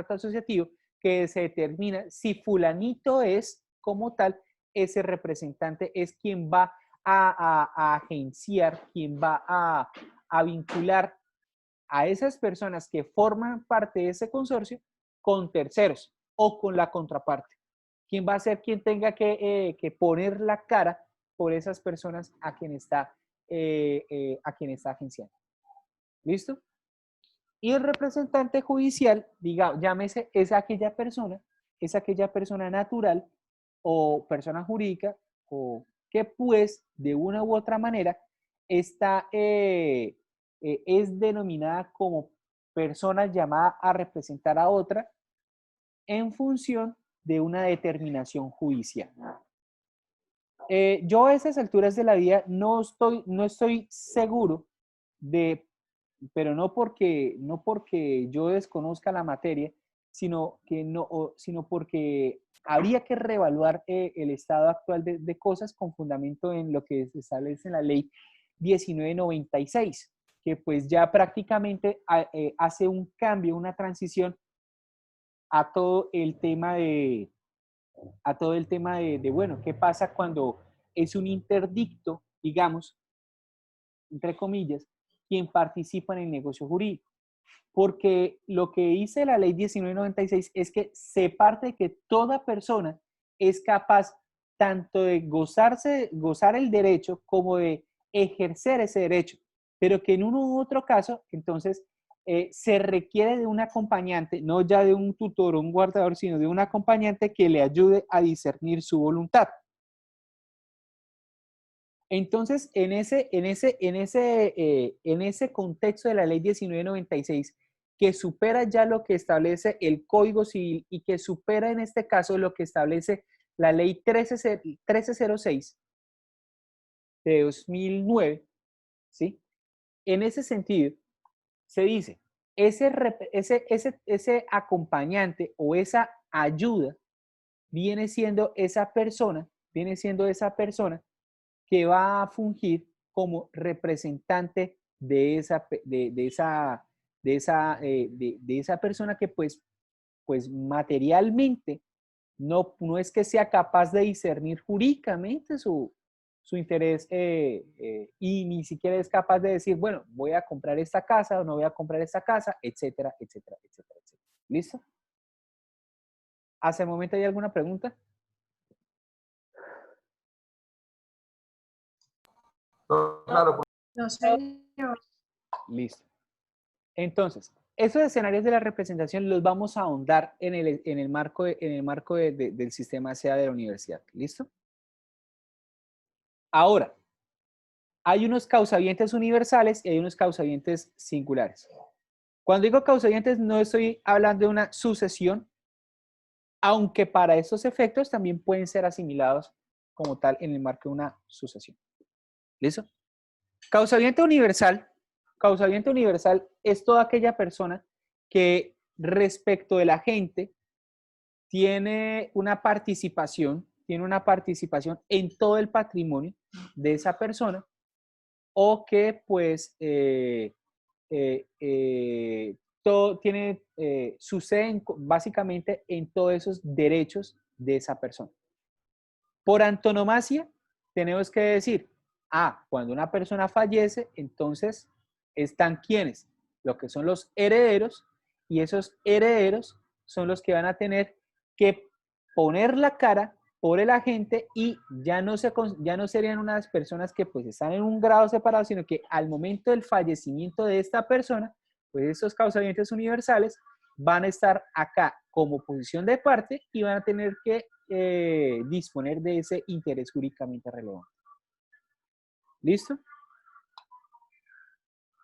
asociativo que se determina si fulanito es, como tal, ese representante es quien va a agenciar, quien va a vincular a esas personas que forman parte de ese consorcio con terceros o con la contraparte. ¿Quién va a ser quien tenga que poner la cara por esas personas a quien está agenciando? ¿Listo? Y el representante judicial, llámese, es aquella persona natural o persona jurídica o que pues de una u otra manera está, es denominada como persona llamada a representar a otra en función de una determinación judicial. Yo a esas alturas de la vida no estoy seguro de, pero no porque yo desconozca la materia, sino porque habría que reevaluar el estado actual de cosas con fundamento en lo que se establece en la ley 1996, que pues ya prácticamente hace un cambio, una transición a todo el tema de, bueno, ¿qué pasa cuando es un interdicto, digamos, entre comillas, quien participa en el negocio jurídico? Porque lo que dice la ley 1996 es que se parte de que toda persona es capaz tanto de gozar el derecho como de ejercer ese derecho, pero que en uno u otro caso, entonces, se requiere de un acompañante, no ya de un tutor o un guardador, sino de un acompañante que le ayude a discernir su voluntad. Entonces, en ese contexto de la ley 1996, que supera ya lo que establece el Código Civil y que supera en este caso lo que establece la ley 1306 de 2009, ¿sí? En ese sentido, se dice, ese acompañante o esa ayuda viene siendo esa persona que va a fungir como representante de esa persona que pues materialmente no es que sea capaz de discernir jurídicamente su interés y ni siquiera es capaz de decir, bueno, voy a comprar esta casa o no voy a comprar esta casa, etcétera, etcétera, etcétera, etcétera. ¿Listo? ¿Hasta el momento hay alguna pregunta? Claro, No, señor. Listo. Entonces, esos escenarios de la representación los vamos a ahondar en el marco, del sistema SEA de la universidad. ¿Listo? Ahora, hay unos causavientes universales y hay unos causavientes singulares. Cuando digo causavientes no estoy hablando de una sucesión, aunque para estos efectos también pueden ser asimilados como tal en el marco de una sucesión. ¿Listo? Causaviente universal es toda aquella persona que respecto del agente tiene una participación en todo el patrimonio de esa persona o que pues suceden básicamente en todos esos derechos de esa persona. Por antonomasia, tenemos que decir, cuando una persona fallece, entonces están quienes, lo que son los herederos, y esos herederos son los que van a tener que poner la cara por el agente y ya no serían unas personas que pues están en un grado separado, sino que al momento del fallecimiento de esta persona, pues estos causavientes universales van a estar acá como posición de parte y van a tener que disponer de ese interés jurídicamente relevante. ¿Listo?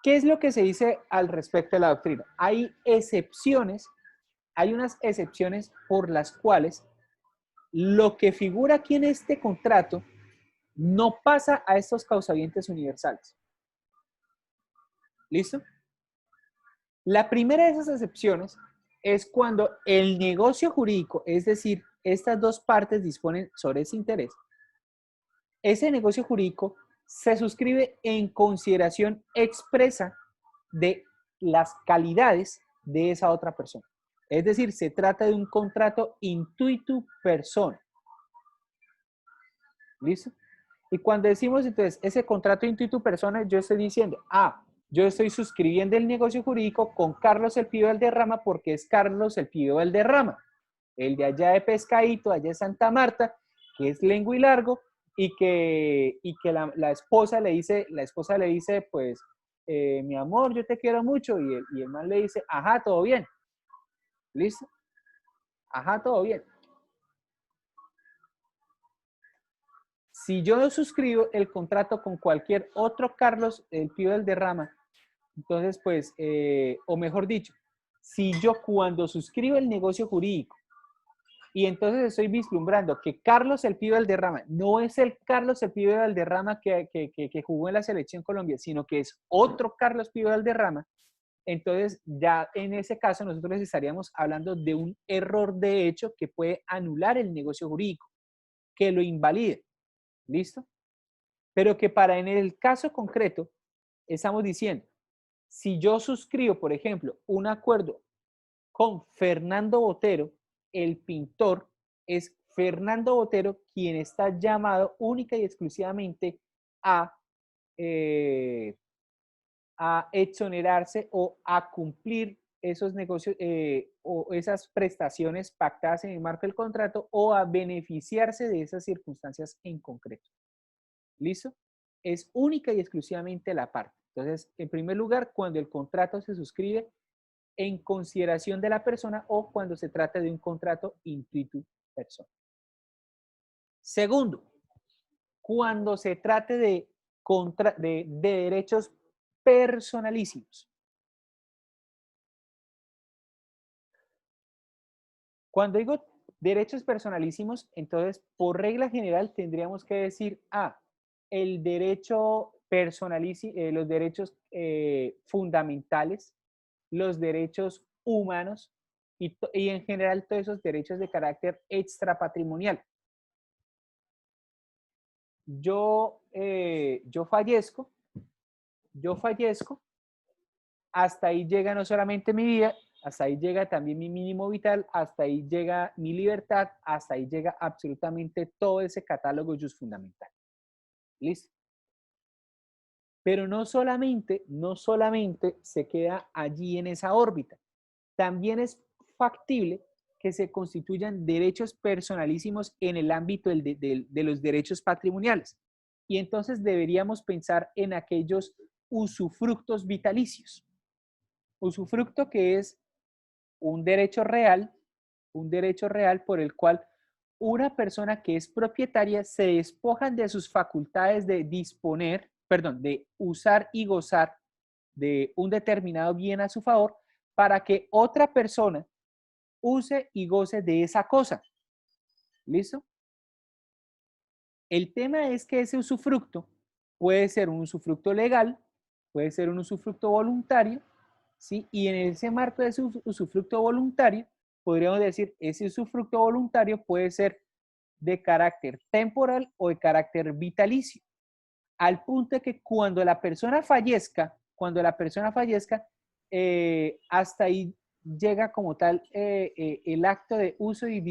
¿Qué es lo que se dice al respecto de la doctrina? Hay unas excepciones por las cuales lo que figura aquí en este contrato no pasa a estos causavientes universales. ¿Listo? La primera de esas excepciones es cuando el negocio jurídico, es decir, estas dos partes disponen sobre ese interés. Ese negocio jurídico se suscribe en consideración expresa de las calidades de esa otra persona. Es decir, se trata de un contrato intuitu persona. ¿Listo? Y cuando decimos entonces ese contrato intuitu persona, yo estoy diciendo, yo estoy suscribiendo el negocio jurídico con Carlos El Pío Valderrama porque es Carlos El Pío Valderrama, el de allá de Pescadito, allá de Santa Marta, que es lengua y largo, y que la esposa le dice, pues, mi amor, yo te quiero mucho, y el man le dice, ajá, todo bien. ¿Listo? Ajá, todo bien. Si yo suscribo el contrato con cualquier otro Carlos, el Pío Valderrama, entonces pues, o mejor dicho, si yo cuando suscribo el negocio jurídico y entonces estoy vislumbrando que Carlos El Pío Valderrama no es el Carlos El Pío Valderrama que jugó en la Selección Colombia, sino que es otro Carlos Pío Valderrama, entonces ya en ese caso nosotros estaríamos hablando de un error de hecho que puede anular el negocio jurídico, que lo invalide. ¿Listo? Pero que para en el caso concreto, estamos diciendo, si yo suscribo, por ejemplo, un acuerdo con Fernando Botero, el pintor, es Fernando Botero quien está llamado única y exclusivamente a exonerarse o a cumplir esos negocios o esas prestaciones pactadas en el marco del contrato o a beneficiarse de esas circunstancias en concreto. ¿Listo? Es única y exclusivamente la parte. Entonces, en primer lugar, cuando el contrato se suscribe en consideración de la persona o cuando se trata de un contrato intuitu persona. Segundo, cuando se trate de derechos personalísimos. Cuando digo derechos personalísimos, entonces, por regla general, tendríamos que decir, el derecho personalísimo, los derechos fundamentales, los derechos humanos y en general todos esos derechos de carácter extrapatrimonial. Yo fallezco, hasta ahí llega no solamente mi vida, hasta ahí llega también mi mínimo vital, hasta ahí llega mi libertad, hasta ahí llega absolutamente todo ese catálogo fundamental. ¿Listo? Pero no solamente se queda allí en esa órbita. También es factible que se constituyan derechos personalísimos en el ámbito de los derechos patrimoniales. Y entonces deberíamos pensar en aquellos usufructos vitalicios. Usufructo que es un derecho real por el cual una persona que es propietaria se despojan de sus facultades de disponer, de usar y gozar de un determinado bien a su favor para que otra persona use y goce de esa cosa. ¿Listo? El tema es que ese usufructo puede ser un usufructo legal, puede ser un usufructo voluntario, ¿sí? Y en ese marco de ese usufructo voluntario, podríamos decir, ese usufructo voluntario puede ser de carácter temporal o de carácter vitalicio, al punto de que cuando la persona fallezca, hasta ahí llega como tal el acto de uso y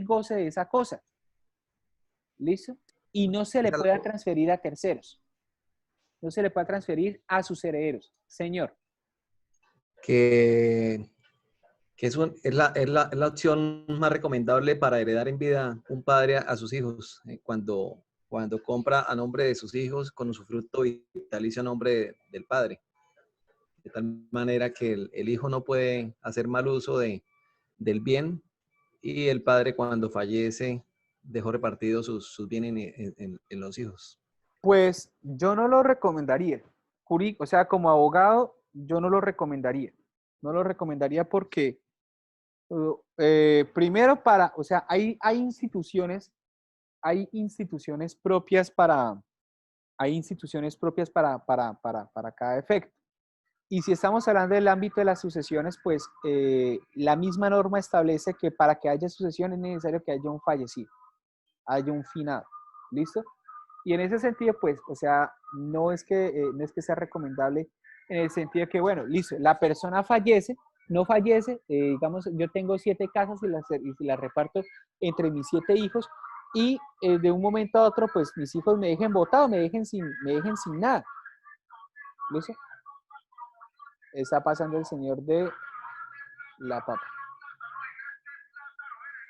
goce de esa cosa. ¿Listo? Y no se le pueda transferir a terceros. No se le puede transferir a sus herederos. Señor. Que es la opción más recomendable para heredar en vida un padre a sus hijos, cuando compra a nombre de sus hijos con usufructo vitalicio a nombre del padre. De tal manera que el hijo no puede hacer mal uso del bien y el padre cuando fallece dejó repartidos sus bienes en los hijos. Pues yo no lo recomendaría. O sea, como abogado, yo no lo recomendaría. No lo recomendaría porque, primero o sea, hay instituciones propias para cada efecto. Y si estamos hablando del ámbito de las sucesiones, pues la misma norma establece que para que haya sucesión es necesario que haya un fallecido, haya un finado. ¿Listo? Y en ese sentido, pues, o sea, no es que sea recomendable en el sentido de que, bueno, listo, la persona no fallece, digamos, yo tengo 7 casas y las reparto entre mis 7 hijos y de un momento a otro, pues, mis hijos me dejen botado, me dejen sin nada. ¿Listo? Está pasando el señor de la papa.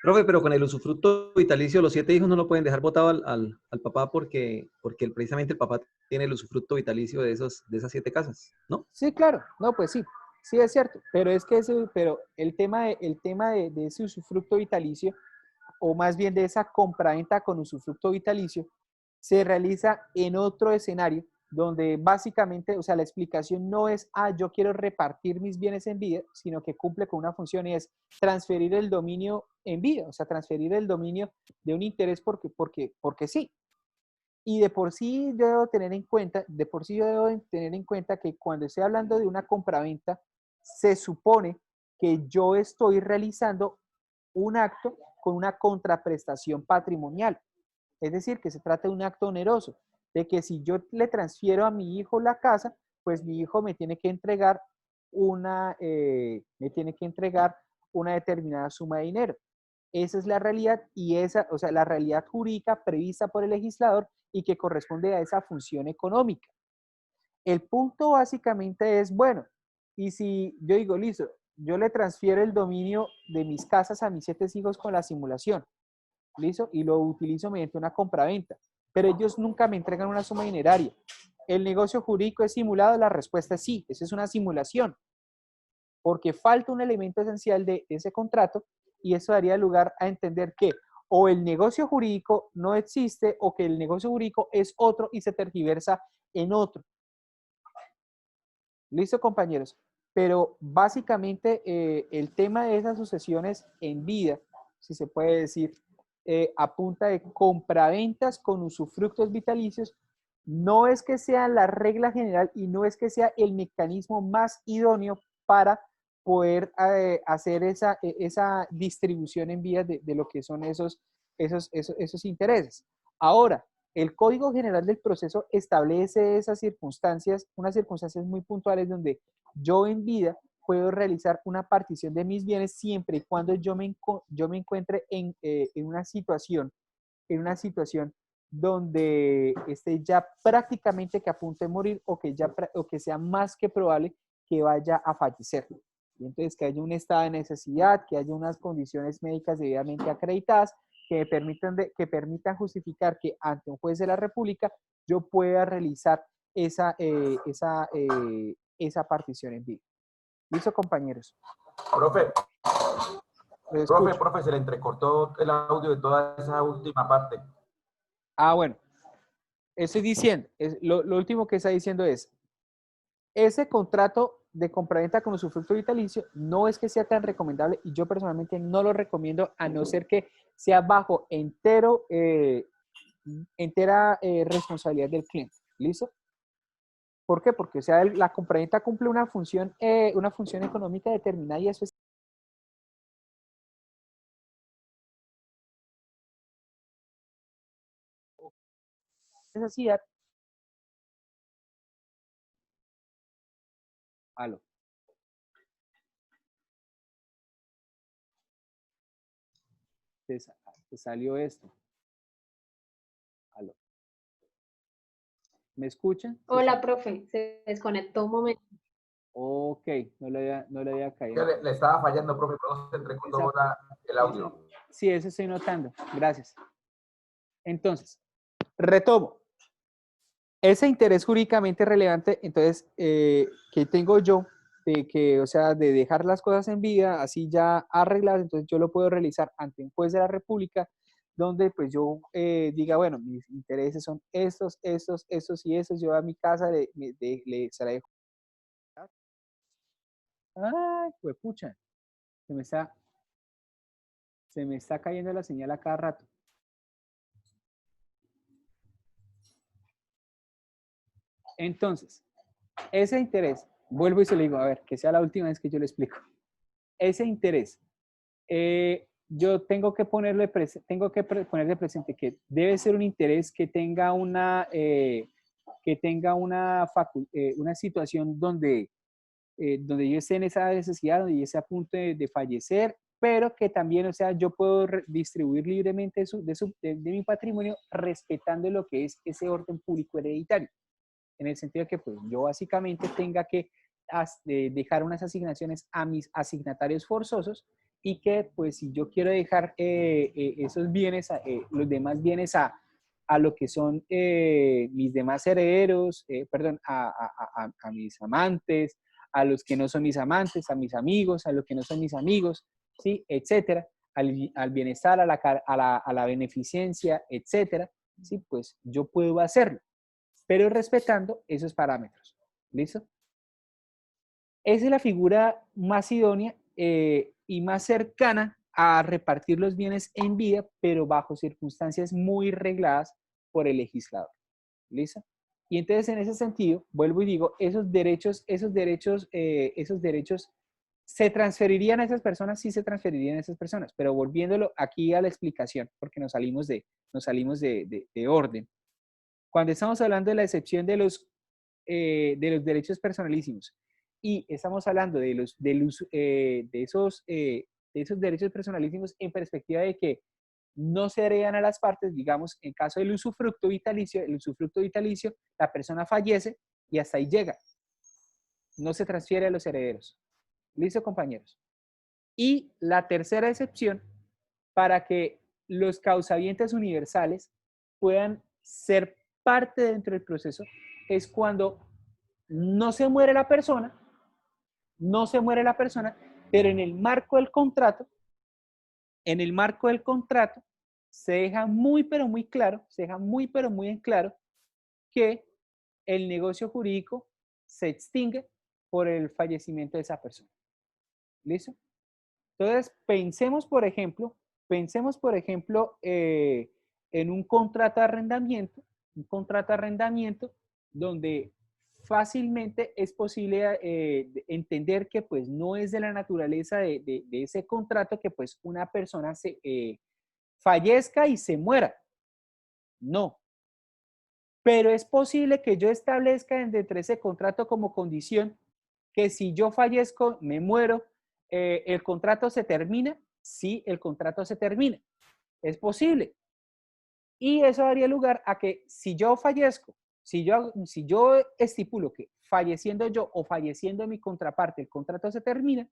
Profe, pero con el usufructo vitalicio, los 7 hijos no lo pueden dejar botado al papá porque precisamente el papá tiene el usufructo vitalicio de esas 7 casas, ¿no? Sí, claro. No, pues sí. Sí, es cierto. Pero es que pero el tema de ese usufructo vitalicio o más bien de esa compraventa con usufructo vitalicio, se realiza en otro escenario donde básicamente, o sea, la explicación no es, yo quiero repartir mis bienes en vida, sino que cumple con una función y es transferir el dominio en vida, o sea, transferir el dominio de un interés porque sí. Y de por sí yo debo tener en cuenta que cuando estoy hablando de una compraventa, se supone que yo estoy realizando un acto con una contraprestación patrimonial. Es decir, que se trata de un acto oneroso, de que si yo le transfiero a mi hijo la casa, pues mi hijo me tiene que entregar una determinada suma de dinero. Esa es la realidad y esa, o sea, la realidad jurídica prevista por el legislador y que corresponde a esa función económica. El punto básicamente es, bueno, y si yo digo, listo, yo le transfiero el dominio de mis casas a mis 7 hijos con la simulación, listo, y lo utilizo mediante una compraventa, pero ellos nunca me entregan una suma dineraria. ¿El negocio jurídico es simulado? La respuesta es sí, eso es una simulación, porque falta un elemento esencial de ese contrato y eso daría lugar a entender que o el negocio jurídico no existe o que el negocio jurídico es otro y se tergiversa en otro. ¿Listo, compañeros? Pero básicamente el tema de esas sucesiones en vida, si se puede decir, a punta de compraventas con usufructos vitalicios, no es que sea la regla general y no es que sea el mecanismo más idóneo para poder hacer esa distribución en vida de lo que son esos intereses. Ahora, el Código General del Proceso establece esas circunstancias, unas circunstancias muy puntuales donde yo en vida puedo realizar una partición de mis bienes siempre y cuando yo me encuentre en una situación donde esté ya prácticamente que a punto de morir o que sea más que probable que vaya a fallecer. Y entonces que haya un estado de necesidad, que haya unas condiciones médicas debidamente acreditadas que permitan justificar que ante un juez de la República yo pueda realizar esa partición en vivo. ¿Listo, compañeros? Profe, se le entrecortó el audio de toda esa última parte. Bueno. Estoy diciendo, lo último que está diciendo es, ese contrato de compraventa con usufructo vitalicio no es que sea tan recomendable y yo personalmente no lo recomiendo a no ser que sea bajo entera responsabilidad del cliente. ¿Listo? ¿Por qué? Porque o sea, la compraventa cumple una función económica determinada y eso es necesidad. Aló. Te salió esto. Aló. ¿Me escuchan? Hola, profe, se desconectó un momento. Ok, no le había caído. Le estaba fallando, profe, pero se entrecortó el audio. Sí, eso estoy notando. Gracias. Entonces, retomo. Ese interés jurídicamente relevante, entonces, que tengo yo, o sea, de dejar las cosas en vida, así ya arregladas, entonces yo lo puedo realizar ante un juez de la República, donde pues yo diga, bueno, mis intereses son estos y estos, yo a mi casa se la dejo. Ay, pues pucha, se me está cayendo la señal a cada rato. Entonces, ese interés, vuelvo y se lo digo, a ver, que sea la última vez que yo le explico. Ese interés, yo tengo que ponerle presente que debe ser un interés que tenga una situación donde yo esté en esa necesidad, donde yo esté a punto de fallecer, pero que también, o sea, yo puedo distribuir libremente de mi patrimonio respetando lo que es ese orden público hereditario. En el sentido de que pues, yo básicamente tenga que dejar unas asignaciones a mis asignatarios forzosos y que pues si yo quiero dejar esos bienes, los demás bienes a lo que son mis demás herederos, a mis amantes, a los que no son mis amantes, a mis amigos, a los que no son mis amigos, ¿sí? Etcétera. al bienestar, a la beneficencia, etcétera, ¿sí? Pues yo puedo hacerlo, pero respetando esos parámetros. ¿Listo? Esa es la figura más idónea y más cercana a repartir los bienes en vida, pero bajo circunstancias muy regladas por el legislador. ¿Listo? Y entonces, en ese sentido, vuelvo y digo, esos derechos ¿se transferirían a esas personas? Sí, se transferirían a esas personas, pero volviéndolo aquí a la explicación, porque nos salimos de orden. Cuando estamos hablando de la excepción de los derechos personalísimos y estamos hablando de esos derechos personalísimos en perspectiva de que no se heredan a las partes, digamos, en caso del usufructo vitalicio, la persona fallece y hasta ahí llega. No se transfiere a los herederos. ¿Listo, compañeros? Y la tercera excepción, para que los causavientes universales puedan ser parte dentro del proceso, es cuando no se muere la persona, pero en el marco del contrato, se deja muy, pero muy claro, en claro que el negocio jurídico se extingue por el fallecimiento de esa persona. ¿Listo? Entonces, pensemos, por ejemplo, en un contrato de arrendamiento, donde fácilmente es posible entender que pues no es de la naturaleza de ese contrato que pues una persona fallezca y se muera. No. Pero es posible que yo establezca dentro de ese contrato como condición que si yo fallezco, me muero, ¿el contrato se termina? Sí, el contrato se termina. Es posible. Y eso daría lugar a que si yo fallezco, si yo estipulo que falleciendo yo o falleciendo mi contraparte, el contrato se termina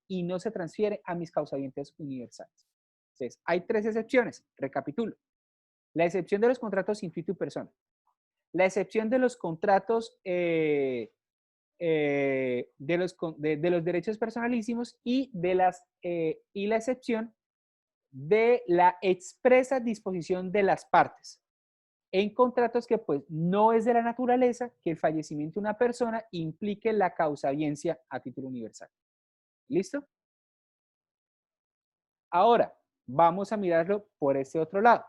y no se transfiere a mis causavientes universales. Entonces, hay tres excepciones. Recapitulo. La excepción de los contratos intuito y persona. La excepción de los contratos de los derechos personalísimos y la excepción de la expresa disposición de las partes en contratos que pues no es de la naturaleza que el fallecimiento de una persona implique la causaviencia a título universal. ¿Listo? Ahora, vamos a mirarlo por este otro lado.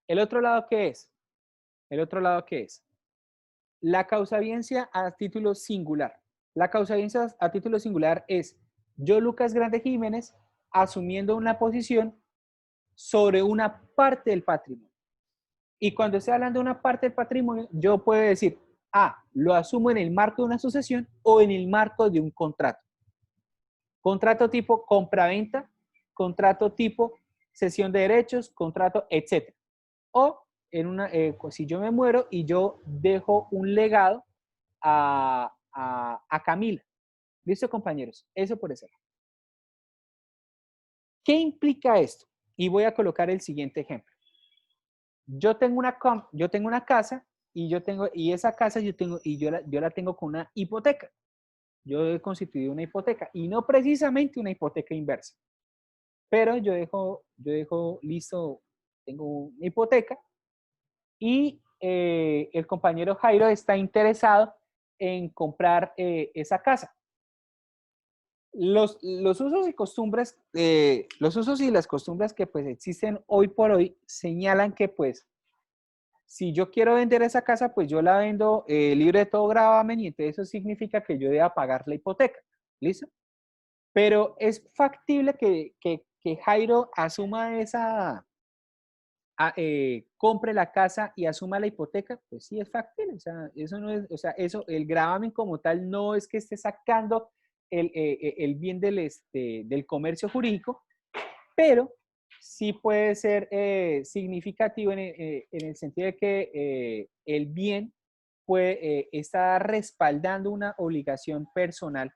¿El otro lado qué es? La causaviencia a título singular. La causaviencia a título singular es yo, Lucas Grande Jiménez, asumiendo una posición sobre una parte del patrimonio. Y cuando estoy hablando de una parte del patrimonio, yo puedo decir, lo asumo en el marco de una sucesión o en el marco de un contrato. Contrato tipo compraventa, contrato tipo cesión de derechos, contrato, etc. O si yo me muero y yo dejo un legado a Camila. ¿Listo, compañeros? Eso por eso. ¿Qué implica esto? Y voy a colocar el siguiente ejemplo. Yo tengo una casa y esa casa yo la tengo con una hipoteca. Yo he constituido una hipoteca y no precisamente una hipoteca inversa. Pero yo dejo listo, tengo una hipoteca y el compañero Jairo está interesado en comprar esa casa. Los usos y costumbres, los usos y las costumbres que pues existen hoy por hoy señalan que pues si yo quiero vender esa casa, pues yo la vendo libre de todo gravamen y entonces eso significa que yo deba pagar la hipoteca. ¿Listo? Pero es factible que Jairo asuma compre la casa y asuma la hipoteca, pues sí es factible. O sea, eso no es, o sea, el gravamen como tal no es que esté sacando el bien del comercio jurídico, pero sí puede ser significativo en el sentido de que el bien puede estar respaldando una obligación personal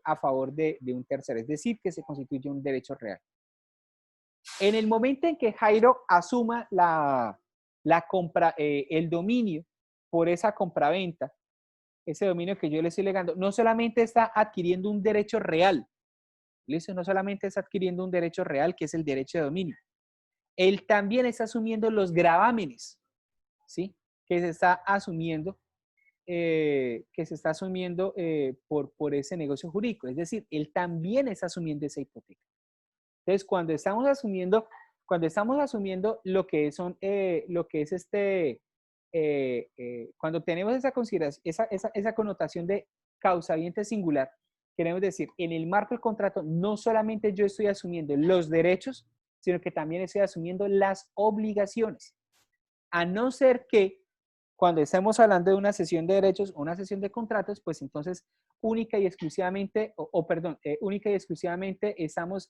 a favor de un tercero, es decir, que se constituye un derecho real. En el momento en que Jairo asuma la compra, el dominio por esa compraventa ese dominio que yo le estoy legando, no solamente está adquiriendo un derecho real, ¿listo? No solamente está adquiriendo un derecho real, que es el derecho de dominio. Él también está asumiendo los gravámenes, ¿sí? Que se está asumiendo, por ese negocio jurídico. Es decir, él también está asumiendo esa hipoteca. Entonces, cuando estamos asumiendo lo que son, cuando tenemos esa consideración, esa connotación de causaviente singular, queremos decir, en el marco del contrato, no solamente yo estoy asumiendo los derechos, sino que también estoy asumiendo las obligaciones. A no ser que cuando estemos hablando de una cesión de derechos o una cesión de contratos, pues entonces única y exclusivamente, única y exclusivamente estamos,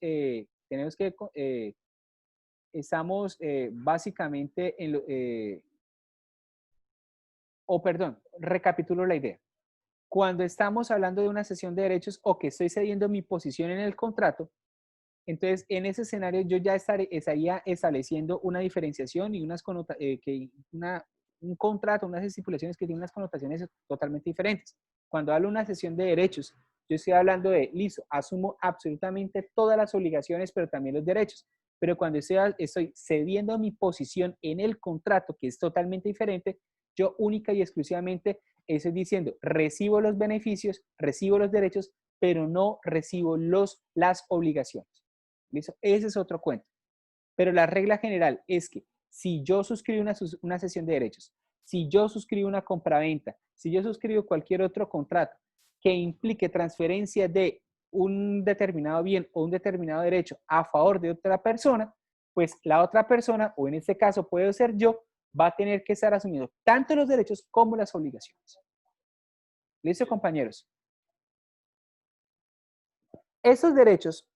básicamente en recapitulo la idea. Cuando estamos hablando de una cesión de derechos o que estoy cediendo mi posición en el contrato, entonces en ese escenario yo ya estaría estableciendo una diferenciación y un contrato, unas estipulaciones que tienen unas connotaciones totalmente diferentes. Cuando hablo de una cesión de derechos, yo estoy hablando de, listo, asumo absolutamente todas las obligaciones, pero también los derechos. Pero cuando estoy cediendo mi posición en el contrato, que es totalmente diferente, yo única y exclusivamente estoy diciendo, recibo los beneficios, recibo los derechos, pero no recibo las obligaciones. ¿Listo? Ese es otro cuento. Pero la regla general es que si yo suscribo una cesión de derechos, si yo suscribo una compraventa, si yo suscribo cualquier otro contrato que implique transferencia de un determinado bien o un determinado derecho a favor de otra persona, pues la otra persona, o en este caso puedo ser yo, va a tener que estar asumiendo tanto los derechos como las obligaciones. ¿Listo, compañeros? Estos derechos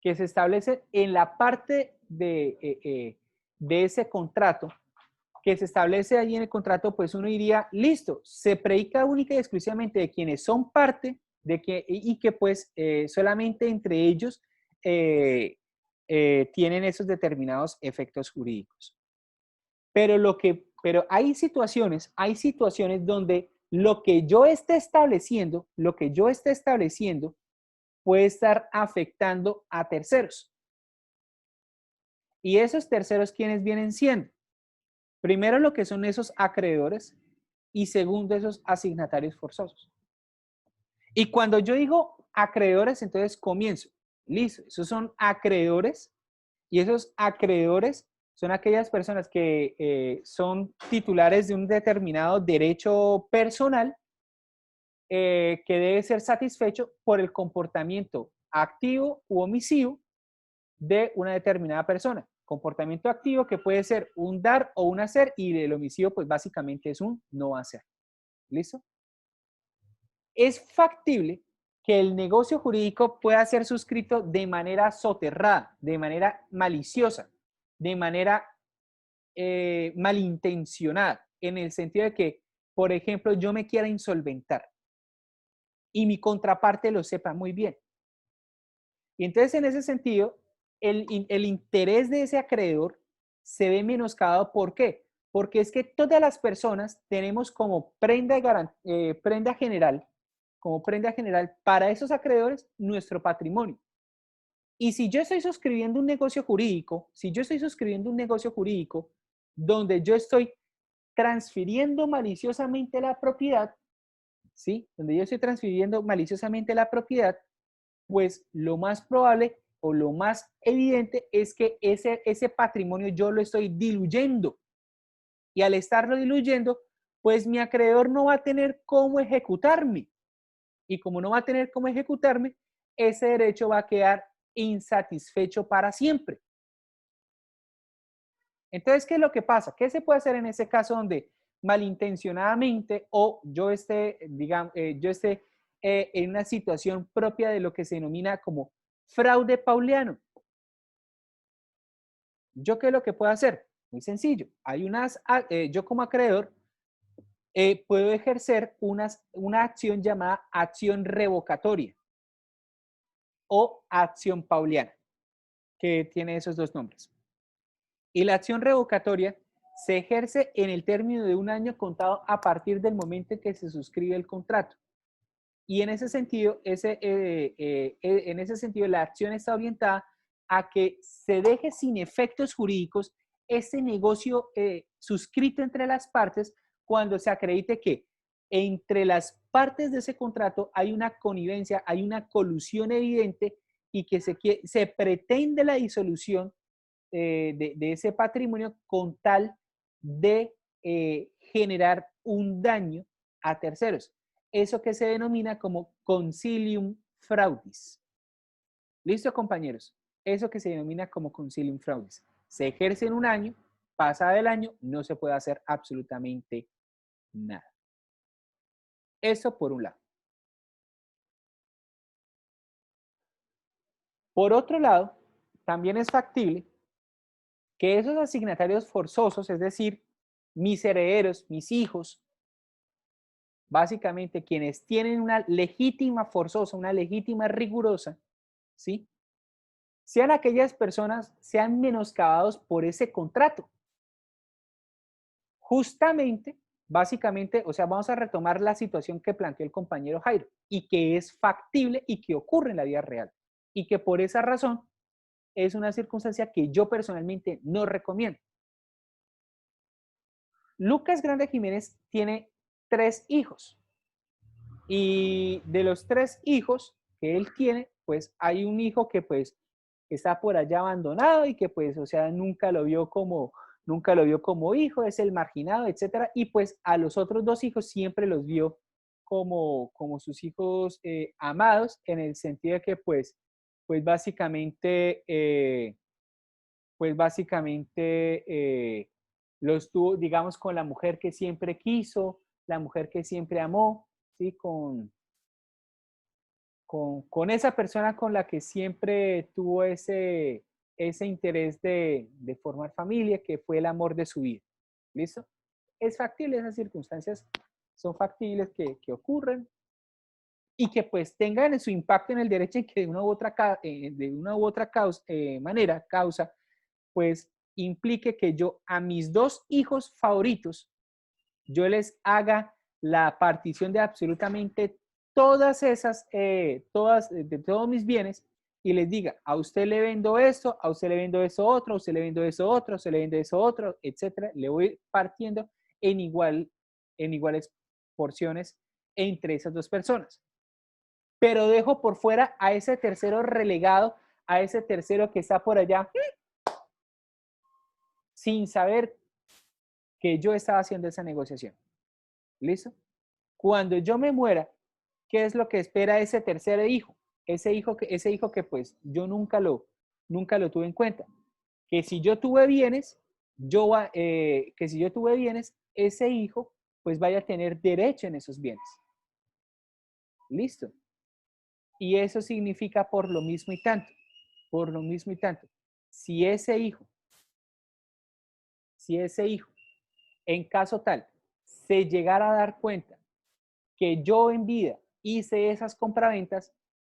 que se establecen en la parte de ese contrato, que se establece ahí en el contrato, pues uno diría, listo, se predica única y exclusivamente de quienes son parte y que pues solamente entre ellos tienen esos determinados efectos jurídicos. Pero hay situaciones donde lo que yo esté estableciendo puede estar afectando a terceros. Y esos terceros, ¿quiénes vienen siendo? Primero, lo que son esos acreedores y segundo, esos asignatarios forzosos. Y cuando yo digo acreedores, entonces comienzo. Listo, esos son acreedores y esos acreedores son aquellas personas que son titulares de un determinado derecho personal que debe ser satisfecho por el comportamiento activo u omisivo de una determinada persona. Comportamiento activo que puede ser un dar o un hacer y el omisivo pues básicamente es un no hacer. ¿Listo? Es factible que el negocio jurídico pueda ser suscrito de manera soterrada, de manera maliciosa, de manera malintencionada, en el sentido de que, por ejemplo, yo me quiera insolventar y mi contraparte lo sepa muy bien. Y entonces, en ese sentido, el interés de ese acreedor se ve menoscabado. ¿Por qué? Porque es que todas las personas tenemos como prenda general para esos acreedores nuestro patrimonio. Y si yo estoy suscribiendo un negocio jurídico, donde yo estoy transfiriendo maliciosamente la propiedad, ¿sí? Donde yo estoy transfiriendo maliciosamente la propiedad, pues lo más probable o lo más evidente es que ese patrimonio yo lo estoy diluyendo. Y al estarlo diluyendo, pues mi acreedor no va a tener cómo ejecutarme. Y como no va a tener cómo ejecutarme, ese derecho va a quedar insatisfecho para siempre. Entonces, ¿qué es lo que pasa? ¿Qué se puede hacer en ese caso donde malintencionadamente o yo esté, en una situación propia de lo que se denomina como fraude pauliano? ¿Yo qué es lo que puedo hacer? Muy sencillo. Yo como acreedor puedo ejercer una acción llamada acción revocatoria o acción pauliana, que tiene esos dos nombres. Y la acción revocatoria se ejerce en el término de un año contado a partir del momento en que se suscribe el contrato. Y en ese sentido, la acción está orientada a que se deje sin efectos jurídicos este negocio suscrito entre las partes cuando se acredite que entre las partes de ese contrato hay una connivencia, hay una colusión evidente y que se pretende la disolución de ese patrimonio con tal de generar un daño a terceros. Eso que se denomina como concilium fraudis. ¿Listo, compañeros? Eso que se denomina como concilium fraudis. Se ejerce en un año, pasa del año, no se puede hacer absolutamente nada. Eso por un lado. Por otro lado, también es factible que esos asignatarios forzosos, es decir, mis herederos, mis hijos, básicamente quienes tienen una legítima forzosa, una legítima rigurosa, ¿sí? Sean aquellas personas, sean menoscabados por ese contrato. Justamente, básicamente, o sea, vamos a retomar la situación que planteó el compañero Jairo y que es factible y que ocurre en la vida real y que por esa razón es una circunstancia que yo personalmente no recomiendo. Lucas Grande Jiménez tiene 3 hijos y de los 3 hijos que él tiene, pues hay un hijo que pues está por allá abandonado y que pues, o sea, nunca lo vio como hijo, es el marginado, etcétera, y pues a los otros 2 hijos siempre los vio como sus hijos amados, en el sentido de que pues básicamente los tuvo, digamos, con la mujer que siempre quiso, la mujer que siempre amó, ¿sí? Con esa persona con la que siempre tuvo ese interés de formar familia, que fue el amor de su vida. ¿Listo? Es factible, esas circunstancias son factibles que ocurren y que pues tengan su impacto en el derecho y que de una u otra causa, pues implique que yo a mis 2 hijos favoritos, yo les haga la partición de absolutamente todas esas, de todos mis bienes y les diga, a usted le vendo esto, a usted le vendo eso otro, a usted le vendo eso otro, a usted le vendo eso otro, etcétera. Le voy partiendo en iguales porciones entre esas 2 personas. Pero dejo por fuera a ese tercero relegado, a ese tercero que está por allá, sin saber que yo estaba haciendo esa negociación. ¿Listo? Cuando yo me muera, ¿qué es lo que espera ese tercer hijo? Ese hijo que pues yo nunca lo tuve en cuenta. Que si yo tuve bienes, ese hijo pues vaya a tener derecho en esos bienes. ¿Listo? Y eso significa por lo mismo y tanto. Si ese hijo, en caso tal, se llegara a dar cuenta que yo en vida hice esas compraventas,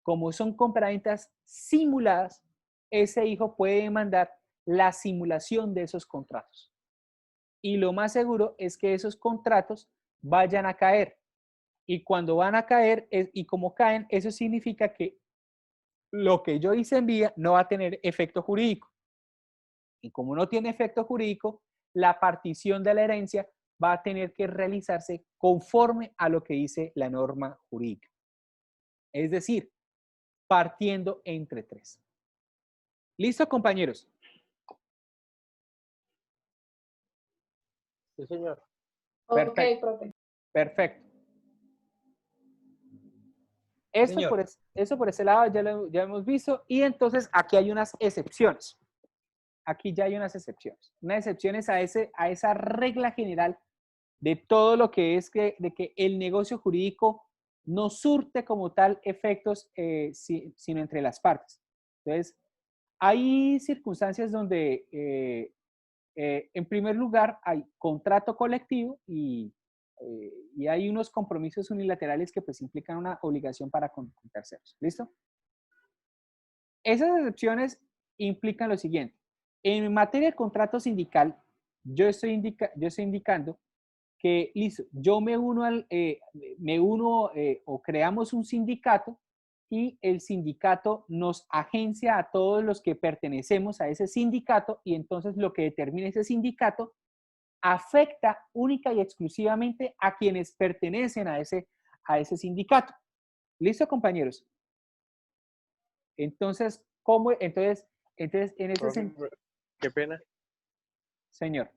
como son compraventas simuladas, ese hijo puede demandar la simulación de esos contratos. Y lo más seguro es que esos contratos vayan a caer. Y cuando van a caer, y como caen, eso significa que lo que yo hice en vida no va a tener efecto jurídico. Y como no tiene efecto jurídico, la partición de la herencia va a tener que realizarse conforme a lo que dice la norma jurídica. Es decir, partiendo entre 3. ¿Listo, compañeros? Sí, señor. Perfecto. Ok, profe. Perfecto. Eso por ese lado ya hemos visto. Y entonces aquí hay unas excepciones. Aquí ya hay unas excepciones. Unas excepciones a esa regla general de todo lo que es de que el negocio jurídico no surte como tal efectos, sino entre las partes. Entonces, hay circunstancias donde, en primer lugar, hay contrato colectivo y hay unos compromisos unilaterales que pues implican una obligación para con terceros. ¿Listo? Esas excepciones implican lo siguiente. En materia de contrato sindical, yo estoy indicando que, listo, yo me uno o creamos un sindicato y el sindicato nos agencia a todos los que pertenecemos a ese sindicato y entonces lo que determina ese sindicato afecta única y exclusivamente a quienes pertenecen a ese sindicato. ¿Listo, compañeros? Entonces, ¿cómo? Entonces en ese sentido... Qué pena. Señor.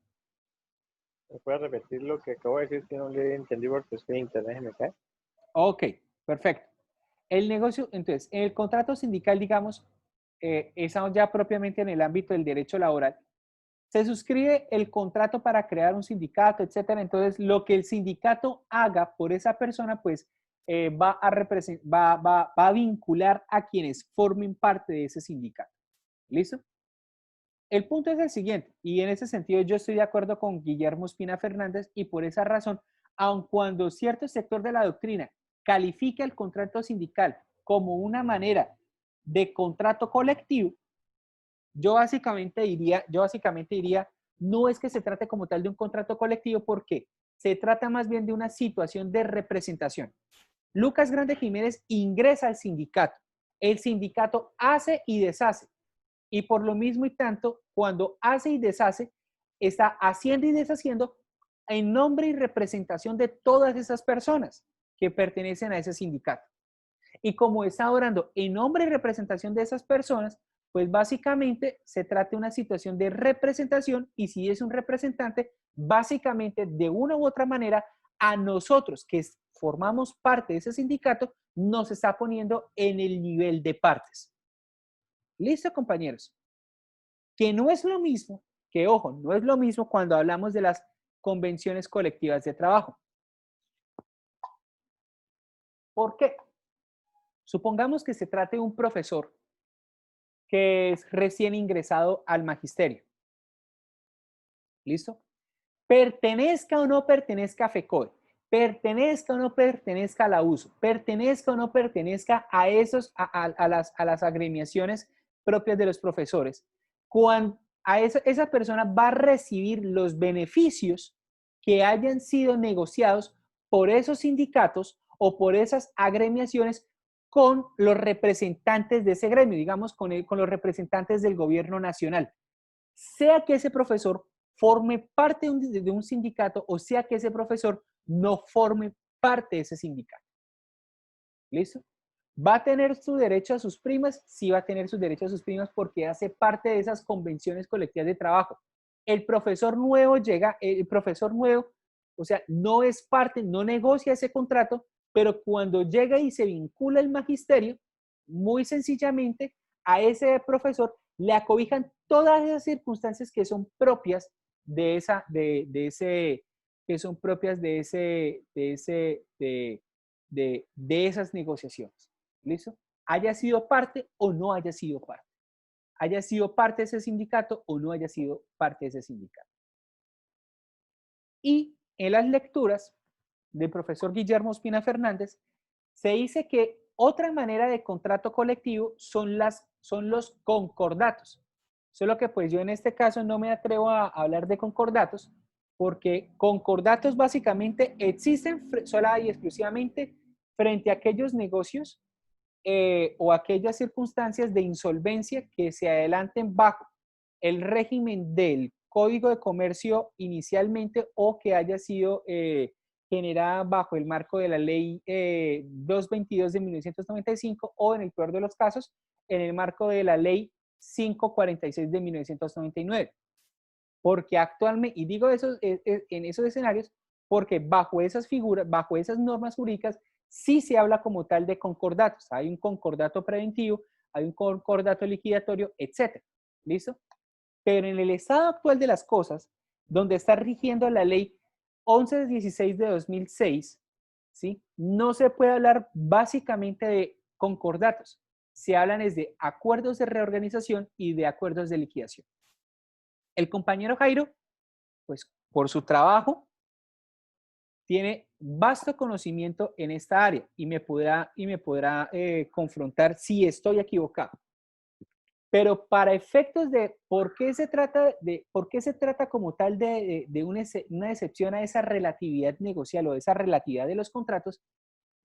¿Me puede repetir lo que acabo de decir que no le entendí porque es que internet se me cae? Ok, perfecto. El negocio, entonces, en el contrato sindical, digamos, estamos ya propiamente en el ámbito del derecho laboral. Se suscribe el contrato para crear un sindicato, etcétera. Entonces, lo que el sindicato haga por esa persona, pues, va a vincular a quienes formen parte de ese sindicato. ¿Listo? El punto es el siguiente, y en ese sentido yo estoy de acuerdo con Guillermo Ospina Fernández, y por esa razón, aun cuando cierto sector de la doctrina califica el contrato sindical como una manera de contrato colectivo, yo básicamente diría, no es que se trate como tal de un contrato colectivo, porque se trata más bien de una situación de representación. Lucas Grande Jiménez ingresa al sindicato, el sindicato hace y deshace, y por lo mismo y tanto, cuando hace y deshace, está haciendo y deshaciendo en nombre y representación de todas esas personas que pertenecen a ese sindicato. Y como está orando en nombre y representación de esas personas, pues básicamente se trata de una situación de representación, y si es un representante, básicamente de una u otra manera, a nosotros que formamos parte de ese sindicato, nos está poniendo en el nivel de partes. ¿Listo, compañeros? Que no es lo mismo, que ojo, no es lo mismo cuando hablamos de las convenciones colectivas de trabajo. ¿Por qué? Supongamos que se trate de un profesor que es recién ingresado al magisterio. ¿Listo? Pertenezca o no pertenezca a FECODE, pertenezca o no pertenezca a la USO, pertenezca o no pertenezca a las agremiaciones propias de los profesores, cuando esa persona va a recibir los beneficios que hayan sido negociados por esos sindicatos o por esas agremiaciones con los representantes de ese gremio, digamos, con los representantes del gobierno nacional. Sea que ese profesor forme parte de un sindicato o sea que ese profesor no forme parte de ese sindicato. ¿Listo? ¿Va a tener su derecho a sus primas? Sí va a tener su derecho a sus primas porque hace parte de esas convenciones colectivas de trabajo. El profesor nuevo o sea, no es parte, no negocia ese contrato, pero cuando llega y se vincula el magisterio, muy sencillamente a ese profesor le acobijan todas esas circunstancias que son propias de esas negociaciones. ¿Listo? Haya sido parte o no haya sido parte. Haya sido parte de ese sindicato o no haya sido parte de ese sindicato. Y en las lecturas del profesor Guillermo Ospina Fernández, se dice que otra manera de contrato colectivo son los concordatos. Solo que pues yo en este caso no me atrevo a hablar de concordatos, porque concordatos básicamente existen sola y exclusivamente frente a aquellos negocios o aquellas circunstancias de insolvencia que se adelanten bajo el régimen del Código de Comercio inicialmente o que haya sido generada bajo el marco de la Ley 222 de 1995 o, en el peor de los casos, en el marco de la Ley 546 de 1999. Porque actualmente, y digo eso en esos escenarios, porque bajo esas figuras, bajo esas normas jurídicas, sí se habla como tal de concordatos. Hay un concordato preventivo, hay un concordato liquidatorio, etc. ¿Listo? Pero en el estado actual de las cosas, donde está rigiendo la ley 1116 de 2006, ¿sí? No se puede hablar básicamente de concordatos. Se hablan es de acuerdos de reorganización y de acuerdos de liquidación. El compañero Jairo, pues por su trabajo, tiene vasto conocimiento en esta área y me podrá confrontar si estoy equivocado. Pero para efectos de por qué se trata como tal de una excepción a esa relatividad negocial o esa relatividad de los contratos,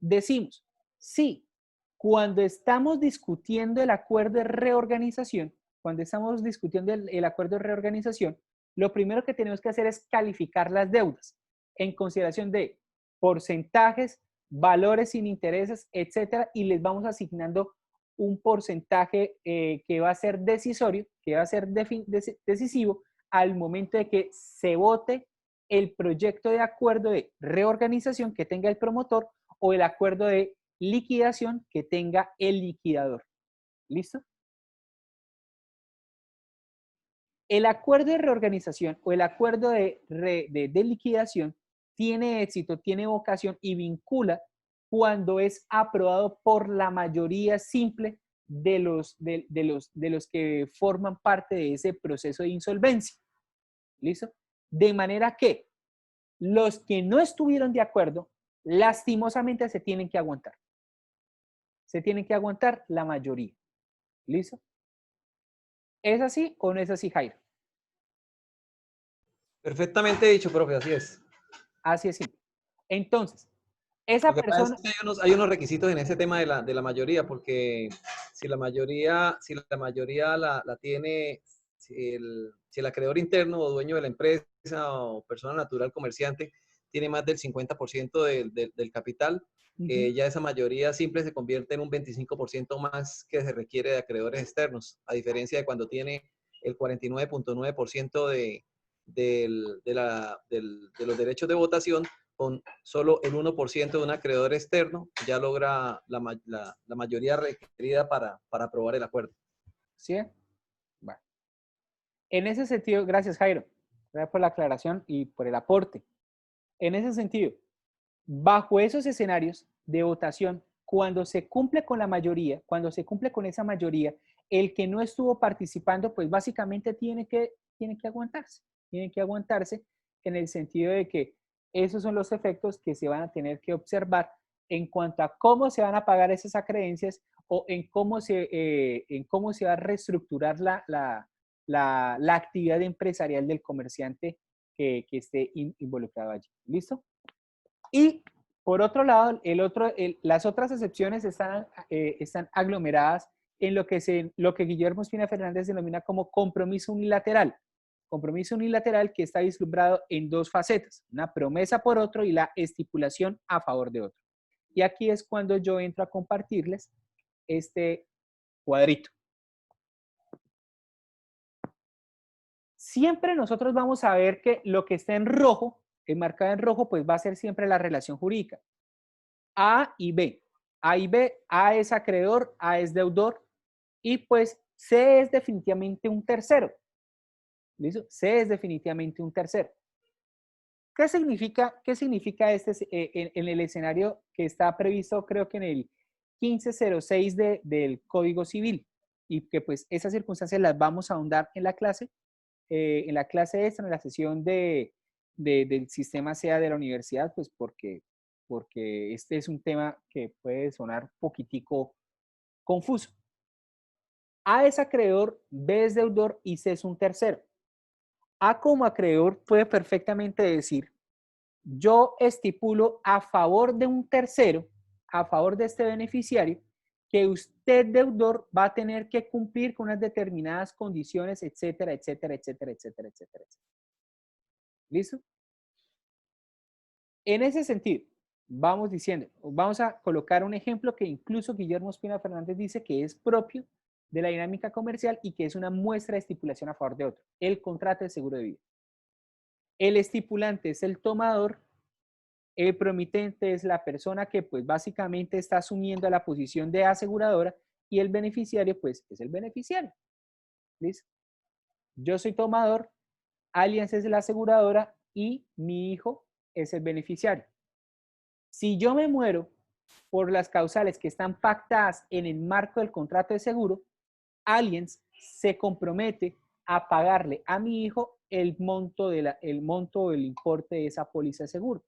decimos, sí, cuando estamos discutiendo el acuerdo de reorganización, lo primero que tenemos que hacer es calificar las deudas en consideración de porcentajes, valores sin intereses, etcétera, y les vamos asignando un porcentaje que va a ser decisorio, que va a ser decisivo al momento de que se vote el proyecto de acuerdo de reorganización que tenga el promotor o el acuerdo de liquidación que tenga el liquidador. ¿Listo? El acuerdo de reorganización o el acuerdo de liquidación tiene éxito, tiene vocación y vincula cuando es aprobado por la mayoría simple de los que forman parte de ese proceso de insolvencia. ¿Listo? De manera que los que no estuvieron de acuerdo, lastimosamente se tienen que aguantar. Se tienen que aguantar la mayoría. ¿Listo? ¿Es así o no es así, Jairo? Perfectamente dicho, profe, así es. Así es simple. Entonces, esa persona... Es que hay unos requisitos en ese tema de la mayoría, porque si la mayoría la tiene, si el acreedor interno o dueño de la empresa o persona natural comerciante tiene más del 50% del capital, ya esa mayoría simple se convierte en un 25% más que se requiere de acreedores externos, a diferencia de cuando tiene el 49.9% de los derechos de votación. Con solo el 1% de un acreedor externo ya logra la mayoría requerida para aprobar el acuerdo. ¿Sí? Bueno. En ese sentido, gracias, Jairo. Gracias por la aclaración y por el aporte. En ese sentido, bajo esos escenarios de votación, cuando se cumple con la mayoría, cuando se cumple con esa mayoría, el que no estuvo participando, pues básicamente tiene que aguantarse. Tiene que aguantarse en el sentido de que esos son los efectos que se van a tener que observar en cuanto a cómo se van a pagar esas acreencias o en cómo se va a reestructurar la actividad empresarial del comerciante que esté involucrado allí. ¿Listo? Y por otro lado, las otras excepciones están aglomeradas en lo que Guillermo Espina Fernández denomina como compromiso unilateral. Compromiso unilateral que está vislumbrado en dos facetas, una promesa por otro y la estipulación a favor de otro. Y aquí es cuando yo entro a compartirles este cuadrito. Siempre nosotros vamos a ver que lo que está en rojo, enmarcado en rojo, pues va a ser siempre la relación jurídica. A y B. A y B, A es acreedor, A es deudor y pues C es definitivamente un tercero. ¿Listo? C es definitivamente un tercero. ¿Qué significa en el escenario que está previsto, creo que en el 1506 del Código Civil? Y que pues esas circunstancias las vamos a ahondar en la clase extra, en la sesión del sistema SEA de la universidad, pues porque este es un tema que puede sonar un poquitico confuso. A es acreedor, B es deudor y C es un tercero. A como acreedor puede perfectamente decir, yo estipulo a favor de un tercero, a favor de este beneficiario, que usted, deudor, va a tener que cumplir con unas determinadas condiciones, etcétera, etcétera, etcétera, etcétera, etcétera, etcétera. ¿Listo? En ese sentido, vamos a colocar un ejemplo que incluso Guillermo Espina Fernández dice que es propio de la dinámica comercial y que es una muestra de estipulación a favor de otro, el contrato de seguro de vida. El estipulante es el tomador, el promitente es la persona que pues básicamente está asumiendo la posición de aseguradora y el beneficiario pues es el beneficiario. ¿Listo? Yo soy tomador, Allianz es la aseguradora y mi hijo es el beneficiario. Si yo me muero por las causales que están pactadas en el marco del contrato de seguro, Allianz se compromete a pagarle a mi hijo el monto o el importe de esa póliza de seguro.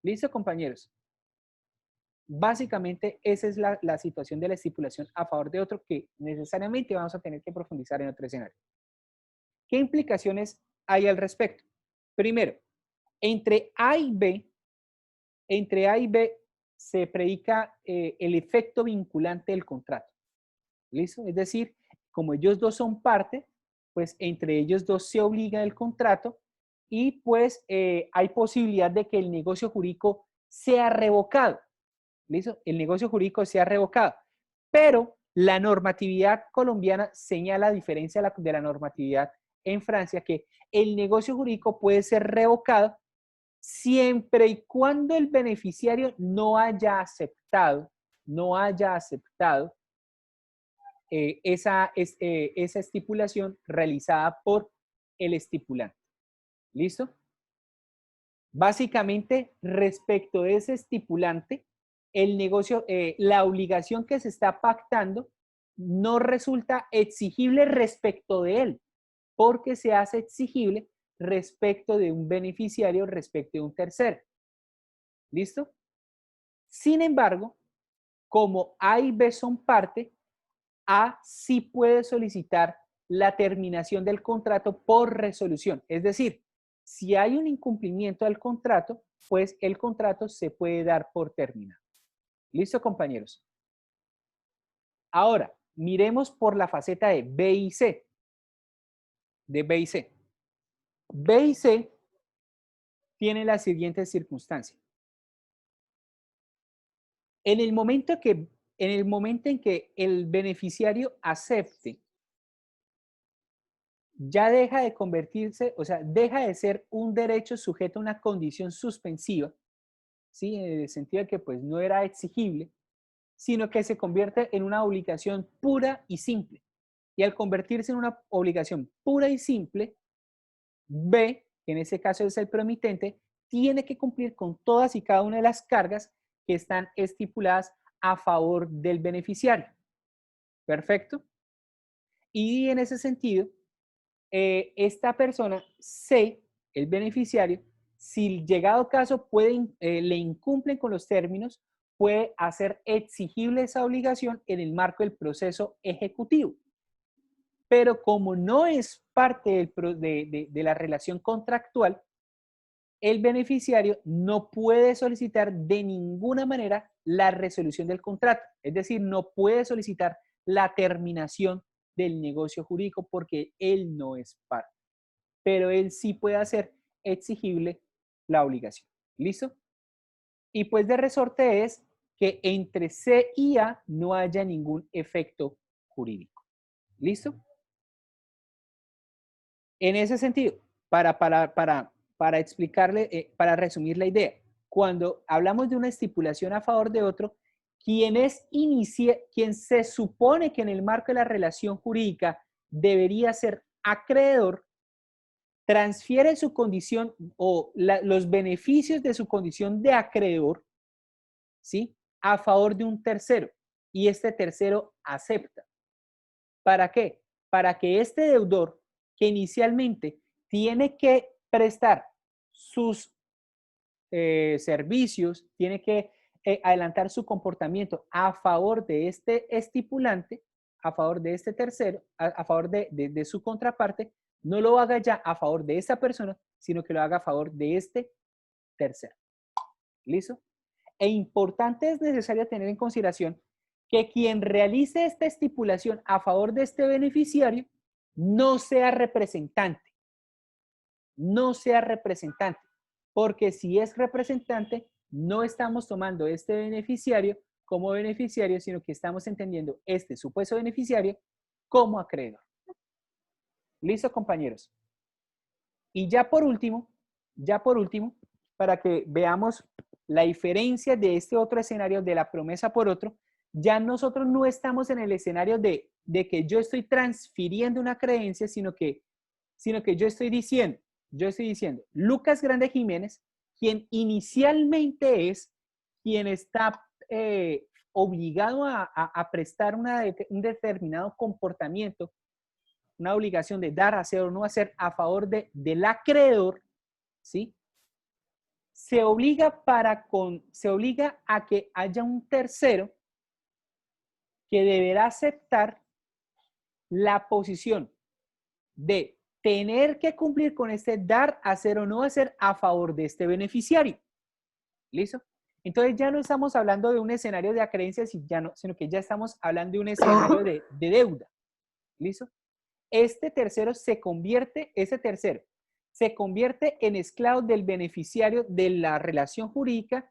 ¿Listo, compañeros? Básicamente, esa es la situación de la estipulación a favor de otro que necesariamente vamos a tener que profundizar en otro escenario. ¿Qué implicaciones hay al respecto? Primero, entre A y B se predica el efecto vinculante del contrato. ¿Listo? Es decir, como ellos dos son parte, pues entre ellos dos se obliga el contrato y pues hay posibilidad de que el negocio jurídico sea revocado. ¿Listo? El negocio jurídico sea revocado. Pero la normatividad colombiana señala, a diferencia de la normatividad en Francia, que el negocio jurídico puede ser revocado siempre y cuando el beneficiario no haya aceptado esa estipulación realizada por el estipulante. ¿Listo? Básicamente, respecto de ese estipulante, el negocio, la obligación que se está pactando no resulta exigible respecto de él, porque se hace exigible respecto de un beneficiario, respecto de un tercero. ¿Listo? Sin embargo, como A y B son parte, A sí puede solicitar la terminación del contrato por resolución. Es decir, si hay un incumplimiento del contrato, pues el contrato se puede dar por terminado. ¿Listo, compañeros? Ahora, miremos por la faceta de B y C. De B y C. B y C tiene la siguiente circunstancia. En el momento en que el beneficiario acepte, ya deja de convertirse, o sea, deja de ser un derecho sujeto a una condición suspensiva, ¿sí? En el sentido de que pues no era exigible, sino que se convierte en una obligación pura y simple. Y al convertirse en una obligación pura y simple, B, que en ese caso es el promitente, tiene que cumplir con todas y cada una de las cargas que están estipuladas a favor del beneficiario. ¿Perfecto? Y en ese sentido, esta persona, C, el beneficiario, si llegado caso le incumplen con los términos, puede hacer exigible esa obligación en el marco del proceso ejecutivo. Pero como no es parte de la relación contractual, el beneficiario no puede solicitar de ninguna manera la resolución del contrato. Es decir, no puede solicitar la terminación del negocio jurídico porque él no es parte. Pero él sí puede hacer exigible la obligación. ¿Listo? Y pues de resorte es que entre C y A no haya ningún efecto jurídico. ¿Listo? En ese sentido, para explicarle, para resumir la idea, cuando hablamos de una estipulación a favor de otro, quien se supone que en el marco de la relación jurídica debería ser acreedor, transfiere su condición o los beneficios de su condición de acreedor, ¿sí?, a favor de un tercero, y este tercero acepta. ¿Para qué? Para que este deudor, que inicialmente tiene que prestar sus servicios, tiene que adelantar su comportamiento a favor de este estipulante, a favor de este tercero, a favor de su contraparte, no lo haga ya a favor de esa persona, sino que lo haga a favor de este tercero. ¿Listo? E importante, es necesario tener en consideración que quien realice esta estipulación a favor de este beneficiario no sea representante. No sea representante. Porque si es representante, no estamos tomando este beneficiario como beneficiario, sino que estamos entendiendo este supuesto beneficiario como acreedor. ¿Listo, compañeros? Y ya por último, para que veamos la diferencia de este otro escenario de la promesa por otro, ya nosotros no estamos en el escenario de que yo estoy transfiriendo una creencia, sino que yo estoy diciendo, Lucas Grande Jiménez, quien inicialmente es quien está obligado a prestar un determinado comportamiento, una obligación de dar, hacer o no hacer a favor del acreedor, ¿sí? se obliga a que haya un tercero que deberá aceptar la posición de tener que cumplir con este dar, hacer o no hacer a favor de este beneficiario. ¿Listo? Entonces ya no estamos hablando de un escenario de acreencias, sino que ya estamos hablando de un escenario de deuda. ¿Listo? Ese tercero se convierte en esclavo del beneficiario de la relación jurídica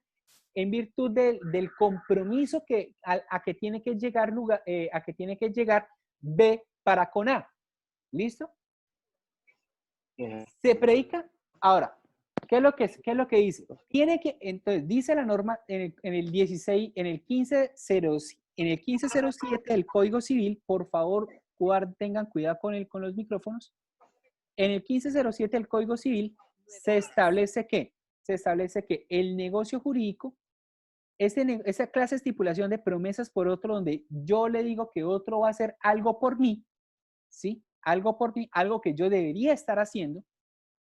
en virtud del compromiso a que tiene que llegar B para con A. ¿Listo? Se predica. Ahora, ¿qué es lo que dice? Entonces, dice la norma en el 16, en el 1507 del Código Civil, por favor, tengan cuidado con los micrófonos. En el 1507 del Código Civil se establece que el negocio jurídico, esa clase de estipulación de promesas por otro, donde yo le digo que otro va a hacer algo por mí, ¿sí? Algo por mí, algo que yo debería estar haciendo,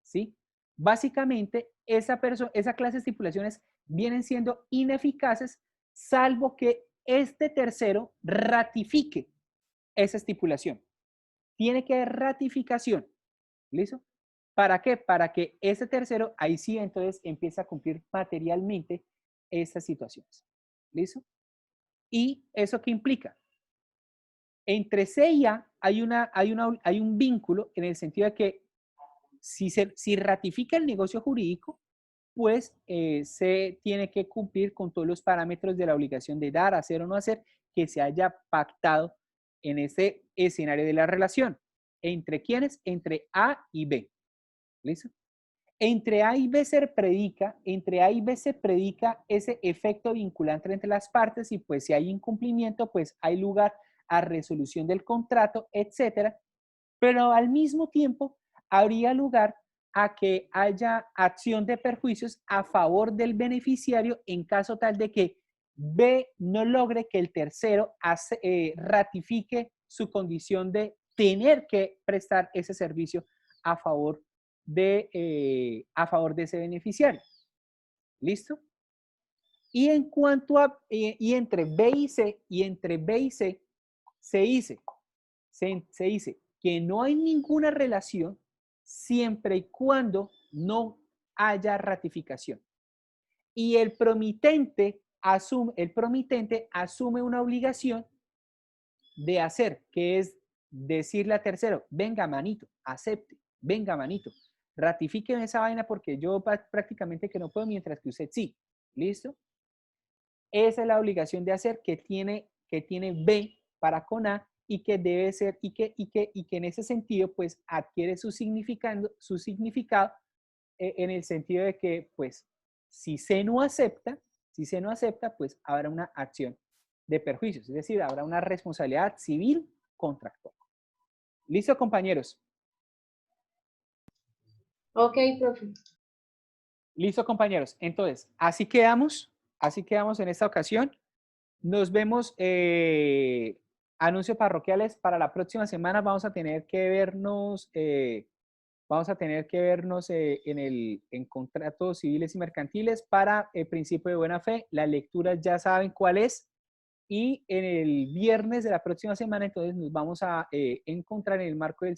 ¿sí? Básicamente, esa clase de estipulaciones vienen siendo ineficaces, salvo que este tercero ratifique esa estipulación. Tiene que haber ratificación. ¿Listo? ¿Para qué? Para que ese tercero, ahí sí, entonces empiece a cumplir materialmente estas situaciones. ¿Listo? ¿Y eso qué implica? Entre C y A hay un vínculo en el sentido de que si ratifica el negocio jurídico, pues se tiene que cumplir con todos los parámetros de la obligación de dar, hacer o no hacer que se haya pactado en ese escenario de la relación. ¿Entre quiénes? Entre A y B. ¿Listo? Entre A y B se predica ese efecto vinculante entre las partes y pues si hay incumplimiento, pues hay lugar a resolución del contrato, etcétera. Pero al mismo tiempo habría lugar a que haya acción de perjuicios a favor del beneficiario en caso tal de que B no logre que el tercero ratifique su condición de tener que prestar ese servicio a favor de ese beneficiario. ¿Listo? Y en cuanto a, entre B y C, se dice que no hay ninguna relación siempre y cuando no haya ratificación. Y el promitente asume una obligación de hacer, que es decirle a tercero, venga manito, acepte, venga manito, ratifíqueme esa vaina porque yo prácticamente que no puedo, mientras que usted sí. ¿Listo? Esa es la obligación de hacer que tiene B para con A y que debe ser, y que en ese sentido, pues, adquiere su significado en el sentido de que, pues, si C no acepta, pues, habrá una acción de perjuicios, es decir, habrá una responsabilidad civil contractual. ¿Listo, compañeros? Ok, profe. Listo, compañeros. Entonces, así quedamos en esta ocasión. Nos vemos, anuncios parroquiales para la próxima semana. Vamos a tener que vernos, en contratos civiles y mercantiles para el principio de buena fe. Las lecturas ya saben cuál es. Y en el viernes de la próxima semana, entonces nos vamos a encontrar en el marco del